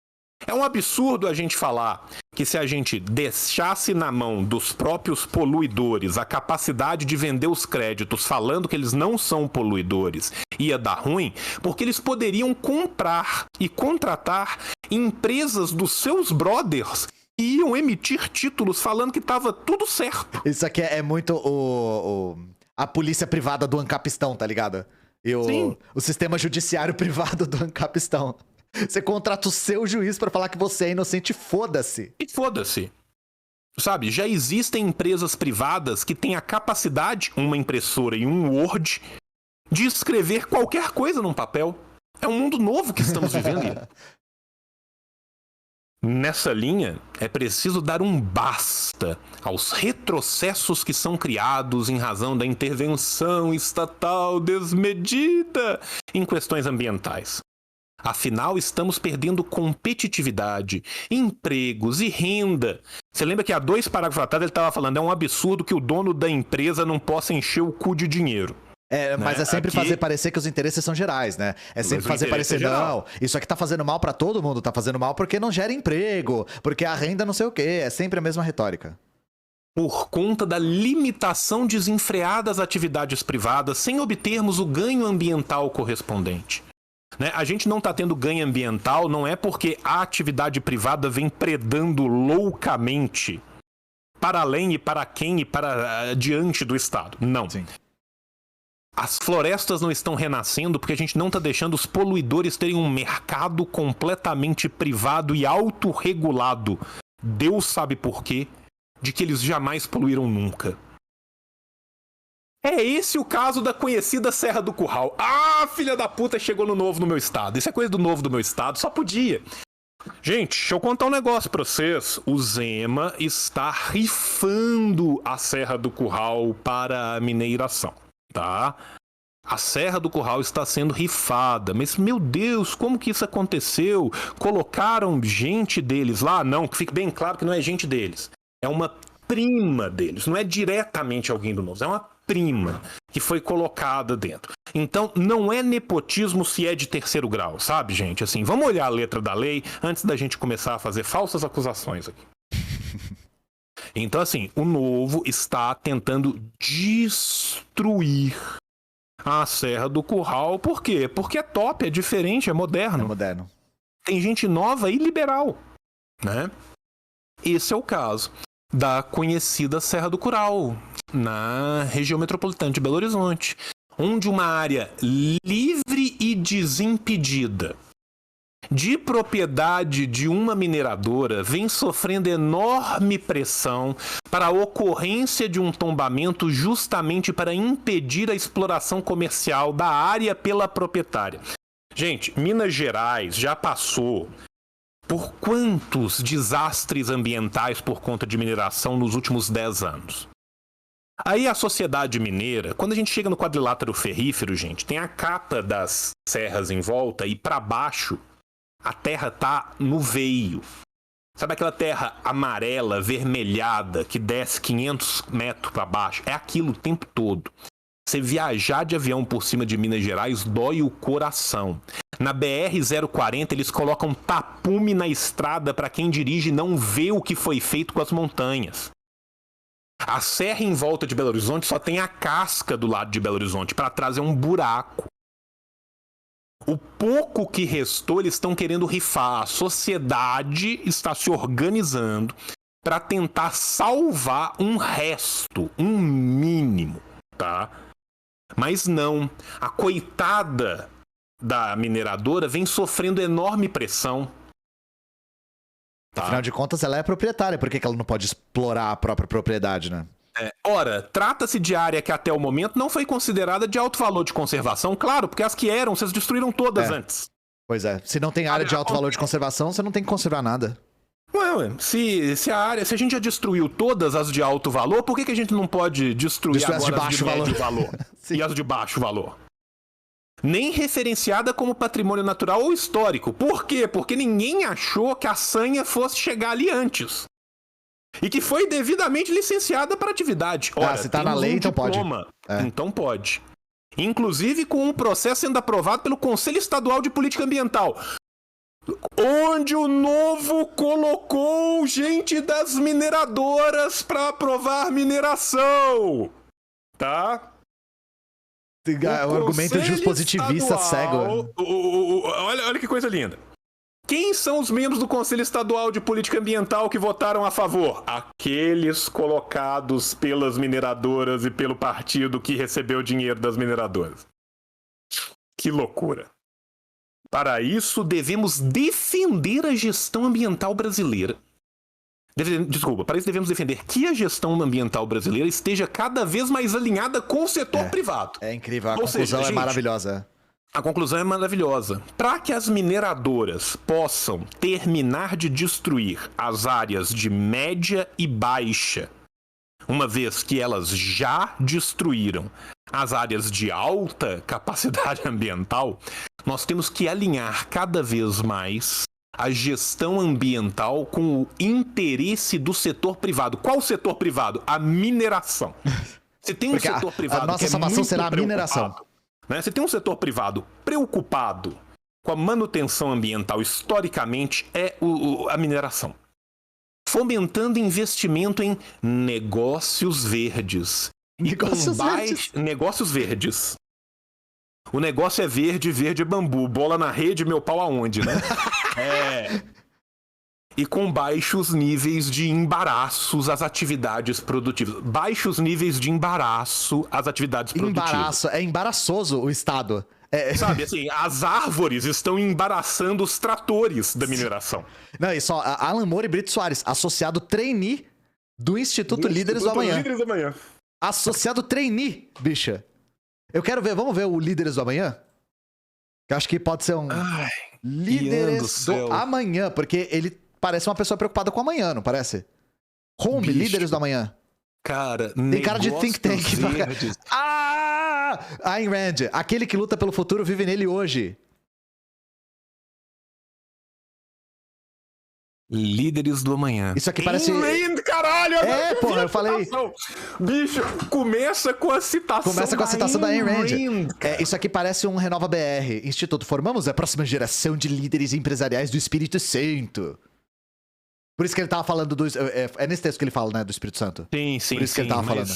S2: É um absurdo a gente falar que se a gente deixasse na mão dos próprios poluidores a capacidade de vender os créditos falando que eles não são poluidores, ia dar ruim, porque eles poderiam comprar e contratar empresas dos seus brothers e iam emitir títulos falando que estava tudo certo.
S1: Isso aqui é muito a polícia privada do Ancapistão, tá ligado? E o sistema judiciário privado do Ancapistão. Você contrata o seu juiz pra falar que você é inocente, foda-se.
S2: E foda-se. Sabe, já existem empresas privadas que têm a capacidade, uma impressora e um Word, de escrever qualquer coisa num papel. É um mundo novo que estamos vivendo. Nessa linha, é preciso dar um basta aos retrocessos que são criados em razão da intervenção estatal desmedida em questões ambientais. Afinal, estamos perdendo competitividade, empregos e renda. Você lembra que há 2 parágrafos atrás ele estava falando, é um absurdo que o dono da empresa não possa encher o cu de dinheiro.
S1: Mas é sempre fazer parecer que os interesses são gerais, né? É sempre fazer parecer, não, isso aqui tá fazendo mal pra todo mundo, tá fazendo mal porque não gera emprego, porque a renda não sei o quê, é sempre a mesma retórica.
S2: Por conta da limitação desenfreada às atividades privadas, sem obtermos o ganho ambiental correspondente. Né? A gente não está tendo ganho ambiental, não é porque a atividade privada vem predando loucamente para além e para quem e para diante do Estado. Não.
S1: Sim.
S2: As florestas não estão renascendo porque a gente não está deixando os poluidores terem um mercado completamente privado e autorregulado. Deus sabe por quê, de que eles jamais poluíram nunca. É esse o caso da conhecida Serra do Curral. Ah, filha da puta, chegou no novo no meu estado. Isso é coisa do novo do meu estado, só podia. Gente, deixa eu contar um negócio pra vocês. O Zema está rifando a Serra do Curral para a mineração, tá? A Serra do Curral está sendo rifada. Mas, meu Deus, como que isso aconteceu? Colocaram gente deles lá? Não, que fique bem claro que não é gente deles. É uma prima deles, não é diretamente alguém do novo, é uma prima que foi colocada dentro. Então, não é nepotismo se é de 3º grau, sabe, gente? Assim, vamos olhar a letra da lei antes da gente começar a fazer falsas acusações aqui. Então, assim, o novo está tentando destruir a Serra do Curral. Por quê? Porque é top, é diferente, é moderno.
S1: É moderno.
S2: Tem gente nova e liberal, né? Esse é o caso da conhecida Serra do Curral, na região metropolitana de Belo Horizonte, onde uma área livre e desimpedida de propriedade de uma mineradora vem sofrendo enorme pressão para a ocorrência de um tombamento justamente para impedir a exploração comercial da área pela proprietária. Gente, Minas Gerais já passou por quantos desastres ambientais por conta de mineração nos últimos 10 anos? Aí a sociedade mineira, quando a gente chega no quadrilátero ferrífero, gente, tem a capa das serras em volta e para baixo A terra tá no veio. Sabe aquela terra amarela, vermelhada, que desce 500 metros para baixo? É aquilo o tempo todo. Você viajar de avião por cima de Minas Gerais dói o coração. Na BR-040 eles colocam tapume na estrada para quem dirige não ver o que foi feito com as montanhas. A serra em volta de Belo Horizonte só tem a casca do lado de Belo Horizonte. Para trás é um buraco. O pouco que restou eles estão querendo rifar. A sociedade está se organizando para tentar salvar um resto, um mínimo, tá? Mas não. A coitada da mineradora vem sofrendo enorme pressão. Tá?
S1: Afinal de contas, ela é proprietária. Por que ela não pode explorar a própria propriedade, né?
S2: Ora, trata-se de área que até o momento não foi considerada de alto valor de conservação. Claro, porque as que eram, vocês destruíram todas antes.
S1: Pois é. Se não tem área de alto valor de conservação, você não tem que conservar nada.
S2: Ué, se a gente já destruiu todas as de alto valor, por que a gente não pode destruir agora
S1: as de baixo
S2: valor? E as de baixo valor? Nem referenciada como patrimônio natural ou histórico. Por quê? Porque ninguém achou que a sanha fosse chegar ali antes. E que foi devidamente licenciada para atividade. Ora,
S1: se tá na lei, então
S2: diploma, pode. Então pode. Inclusive com um processo sendo aprovado pelo Conselho Estadual de Política Ambiental. Onde o Novo colocou gente das mineradoras para aprovar mineração. Tá?
S1: O argumento juspositivista cego.
S2: Olha que coisa linda. Quem são os membros do Conselho Estadual de Política Ambiental que votaram a favor? Aqueles colocados pelas mineradoras e pelo partido que recebeu dinheiro das mineradoras. Que loucura. Para isso, devemos defender a gestão ambiental brasileira. Para isso devemos defender que a gestão ambiental brasileira esteja cada vez mais alinhada com o setor privado.
S1: É incrível, a conclusão é maravilhosa.
S2: A conclusão é maravilhosa. Para que as mineradoras possam terminar de destruir as áreas de média e baixa, uma vez que elas já destruíram as áreas de alta capacidade ambiental, nós temos que alinhar cada vez mais a gestão ambiental com o interesse do setor privado. Qual setor privado? A mineração. Você tem um setor privado
S1: a nossa salvação será a mineração.
S2: Né? Você tem um setor privado preocupado com a manutenção ambiental, historicamente, é a mineração. Fomentando investimento em negócios verdes. Negócios verdes. O negócio é verde, verde é bambu. Bola na rede, meu pau aonde, né? E com baixos níveis de embaraços às atividades produtivas. Baixos níveis de embaraço às atividades produtivas.
S1: Embaraço. É embaraçoso o Estado.
S2: Sabe, assim, as árvores estão embaraçando os tratores da mineração.
S1: Não, e só, Alan Moura e Brito Soares, associado trainee do Instituto Líderes do Amanhã. Associado trainee, bicha. Eu quero ver, vamos ver o Líderes do Amanhã? Eu acho que pode ser um Líderes do Amanhã, porque ele parece uma pessoa preocupada com o amanhã, não parece? Home, bicho. Líderes do Amanhã.
S2: Cara,
S1: tem cara de think tank. Ayn Rand, aquele que luta pelo futuro vive nele hoje.
S2: Líderes do Amanhã.
S1: Isso aqui parece...
S2: Ayn Rand, caralho!
S1: Porra, eu falei...
S2: Bicho, começa com a citação
S1: da Ayn Rand. Isso aqui parece um Renova BR. Instituto, formamos a próxima geração de líderes empresariais do Espírito Santo. Por isso que ele tava falando do... É nesse texto que ele fala, né? Do Espírito Santo.
S2: Sim.
S1: Por isso que ele tava falando.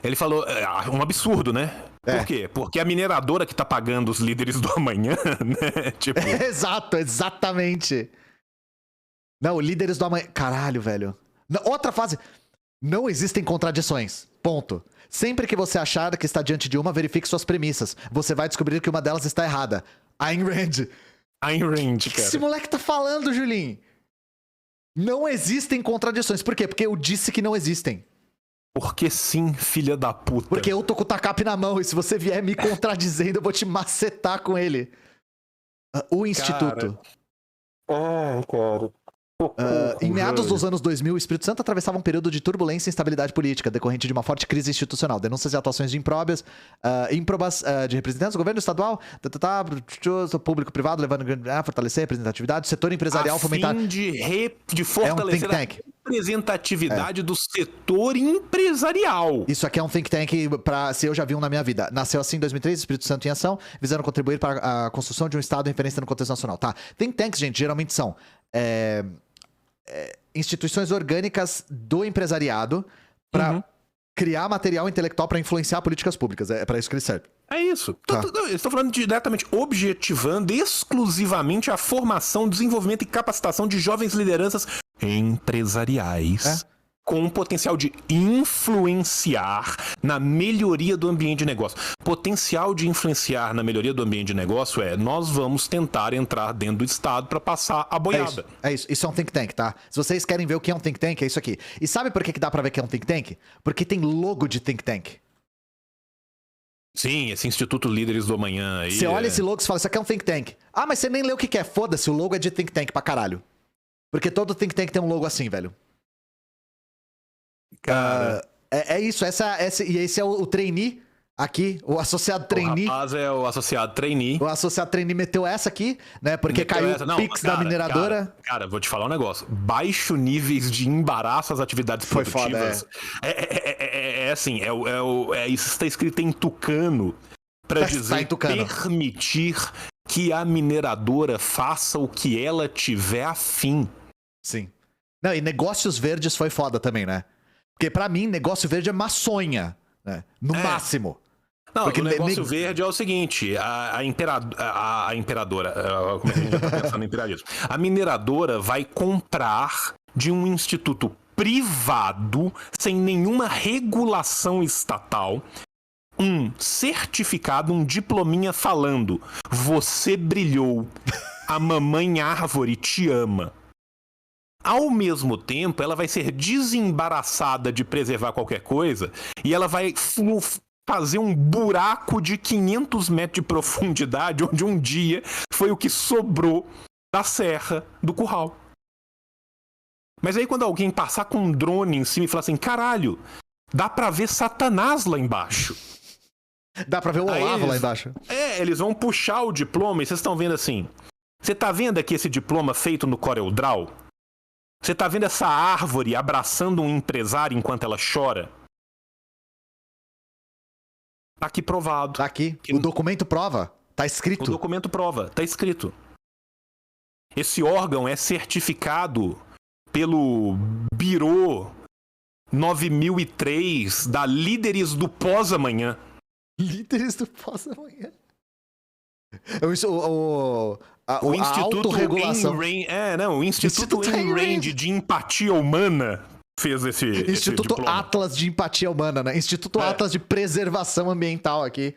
S2: Ele falou... um absurdo, né? Por quê? Porque a mineradora que tá pagando os líderes do amanhã, né? Tipo...
S1: Exato, exatamente. Não, líderes do amanhã... Caralho, velho. Outra frase. Não existem contradições. Ponto. Sempre que você achar que está diante de uma, verifique suas premissas. Você vai descobrir que uma delas está errada. Ayn Rand.
S2: Ayn Rand,
S1: O que
S2: cara.
S1: esse moleque tá falando, Julinho? Não existem contradições. Por quê? Porque eu disse que não existem.
S2: Porque sim, filha da puta.
S1: Porque eu tô com o tacape na mão e se você vier me contradizendo, eu vou te macetar com ele. O Instituto.
S2: Cara.
S1: Em meados dos anos 2000, o Espírito Santo atravessava um período de turbulência e instabilidade política, decorrente de uma forte crise institucional, denúncias e atuações de ímprobas de representantes do governo estadual, público-privado, levando a fortalecer a representatividade, setor empresarial fomentar...
S2: de fortalecer a representatividade do setor empresarial.
S1: Isso aqui é um think tank se eu já vi um na minha vida. Nasceu assim em 2003, Espírito Santo em ação, visando contribuir para a construção de um Estado de referência no contexto nacional. Tá, think tanks, gente, geralmente são... instituições orgânicas do empresariado para criar material intelectual para influenciar políticas públicas. É para isso que ele serve.
S2: É isso.
S1: Tá.
S2: Estou falando diretamente, objetivando exclusivamente a formação, desenvolvimento e capacitação de jovens lideranças empresariais com o potencial de influenciar na melhoria do ambiente de negócio. Potencial de influenciar na melhoria do ambiente de negócio nós vamos tentar entrar dentro do Estado para passar a boiada.
S1: É isso. Isso é um think tank, tá? Se vocês querem ver o que é um think tank, é isso aqui. E sabe por que dá pra ver que é um think tank? Porque tem logo de think tank.
S2: Sim, esse Instituto Líderes do Amanhã aí.
S1: Você olha esse logo e fala, isso aqui é um think tank. Ah, mas você nem leu o que é. Foda-se, o logo é de think tank pra caralho. Porque todo think tank tem um logo assim, velho.
S2: Cara...
S1: É isso, e esse é o trainee aqui, o associado trainee.
S2: O rapaz é o associado trainee.
S1: O associado trainee meteu essa aqui, né? Porque caiu o Pix da mineradora.
S2: Cara, vou te falar um negócio. Baixo níveis de embaraço às atividades produtivas.
S1: Foda,
S2: é assim, isso está escrito em tucano para dizer permitir que a mineradora faça o que ela tiver afim.
S1: Sim. Não, e negócios verdes foi foda também, né? Porque pra mim, negócio verde é maçonha, né? No máximo.
S2: Não, porque o negócio verde é o seguinte, a imperadora, como é que a gente já tá pensando em imperialismo? A mineradora vai comprar de um instituto privado, sem nenhuma regulação estatal, um certificado, um diplominha falando: você brilhou, a mamãe árvore te ama. Ao mesmo tempo, ela vai ser desembaraçada de preservar qualquer coisa e ela vai fazer um buraco de 500 metros de profundidade, onde um dia foi o que sobrou da serra do curral. Mas aí quando alguém passar com um drone em cima e falar assim, caralho, dá pra ver Satanás lá embaixo.
S1: Dá pra ver o Olavo lá embaixo.
S2: Eles vão puxar o diploma e vocês estão vendo assim. Você tá vendo aqui esse diploma feito no CorelDRAW? Você tá vendo essa árvore abraçando um empresário enquanto ela chora? Tá aqui provado.
S1: Tá aqui. O documento prova. Tá escrito.
S2: O documento prova. Tá escrito. Esse órgão é certificado pelo Biro 9003 da Líderes do Pós-Amanhã.
S1: Líderes do Pós-Amanhã.
S2: O Instituto o Instituto Ayn Rand de Empatia Humana fez esse
S1: Instituto
S2: diploma.
S1: Atlas de Empatia Humana, né? Instituto Atlas de Preservação Ambiental aqui.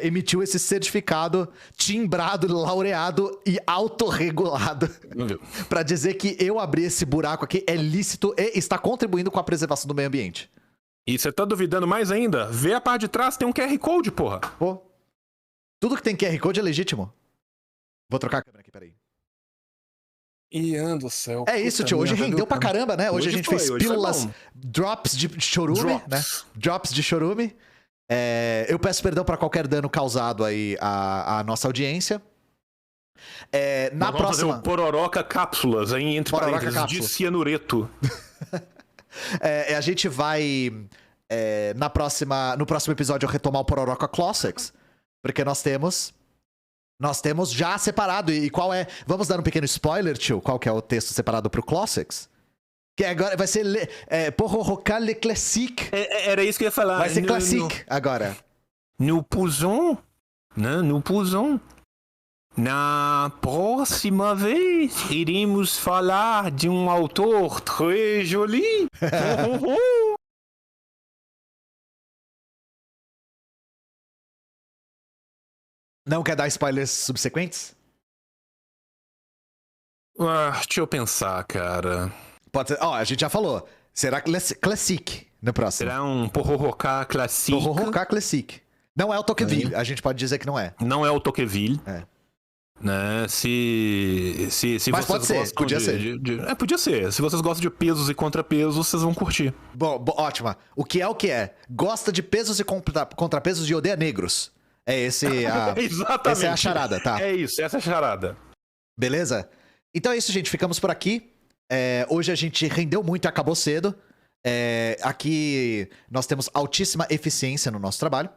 S1: Emitiu esse certificado timbrado, laureado e autorregulado pra dizer que eu abrir esse buraco aqui é lícito e está contribuindo com a preservação do meio ambiente.
S2: E você tá duvidando mais ainda? Vê a parte de trás, tem um QR Code, porra.
S1: Pô. Tudo que tem QR Code é legítimo. Vou trocar a câmera aqui, peraí.
S2: Ian do céu.
S1: É isso, tio. Hoje rendeu pra caramba, né? Hoje a gente fez pílulas, drops de chorume, né? Drops de chorume. Eu peço perdão pra qualquer dano causado aí à nossa audiência. Na próxima...
S2: Fazer o Pororoca Cápsulas, hein? Entre parênteses, de cianureto.
S1: A gente vai, no próximo episódio, retomar o Pororoca Classics. Porque nós temos já separado. E qual é... Vamos dar um pequeno spoiler, tio? Qual que é o texto separado pro Classics? Que agora vai ser Pororoca Le Classique.
S2: Era isso que eu ia falar.
S1: Vai ser Classique agora.
S2: Nous pousons, né? Nous pousons. Na próxima vez, iremos falar de um autor très joli.
S1: Não quer dar spoilers subsequentes?
S2: Deixa eu pensar, cara.
S1: Pode ser. A gente já falou. Será Classique no próximo.
S2: Será um Pororoca Classique.
S1: Pororoca Classique. Não é o Tocqueville. A gente pode dizer que não é.
S2: Não é o Tocqueville. Né? Se
S1: Mas
S2: vocês
S1: pode ser,
S2: gostam
S1: podia ser.
S2: podia ser. Se vocês gostam de pesos e contrapesos, vocês vão curtir.
S1: Bom, ótima. O que é? Gosta de pesos e contrapesos e odeia negros. É esse
S2: Exatamente.
S1: Essa é a charada, tá?
S2: É isso, essa é a charada.
S1: Beleza? Então é isso, gente. Ficamos por aqui. Hoje a gente rendeu muito e acabou cedo. Aqui nós temos altíssima eficiência no nosso trabalho.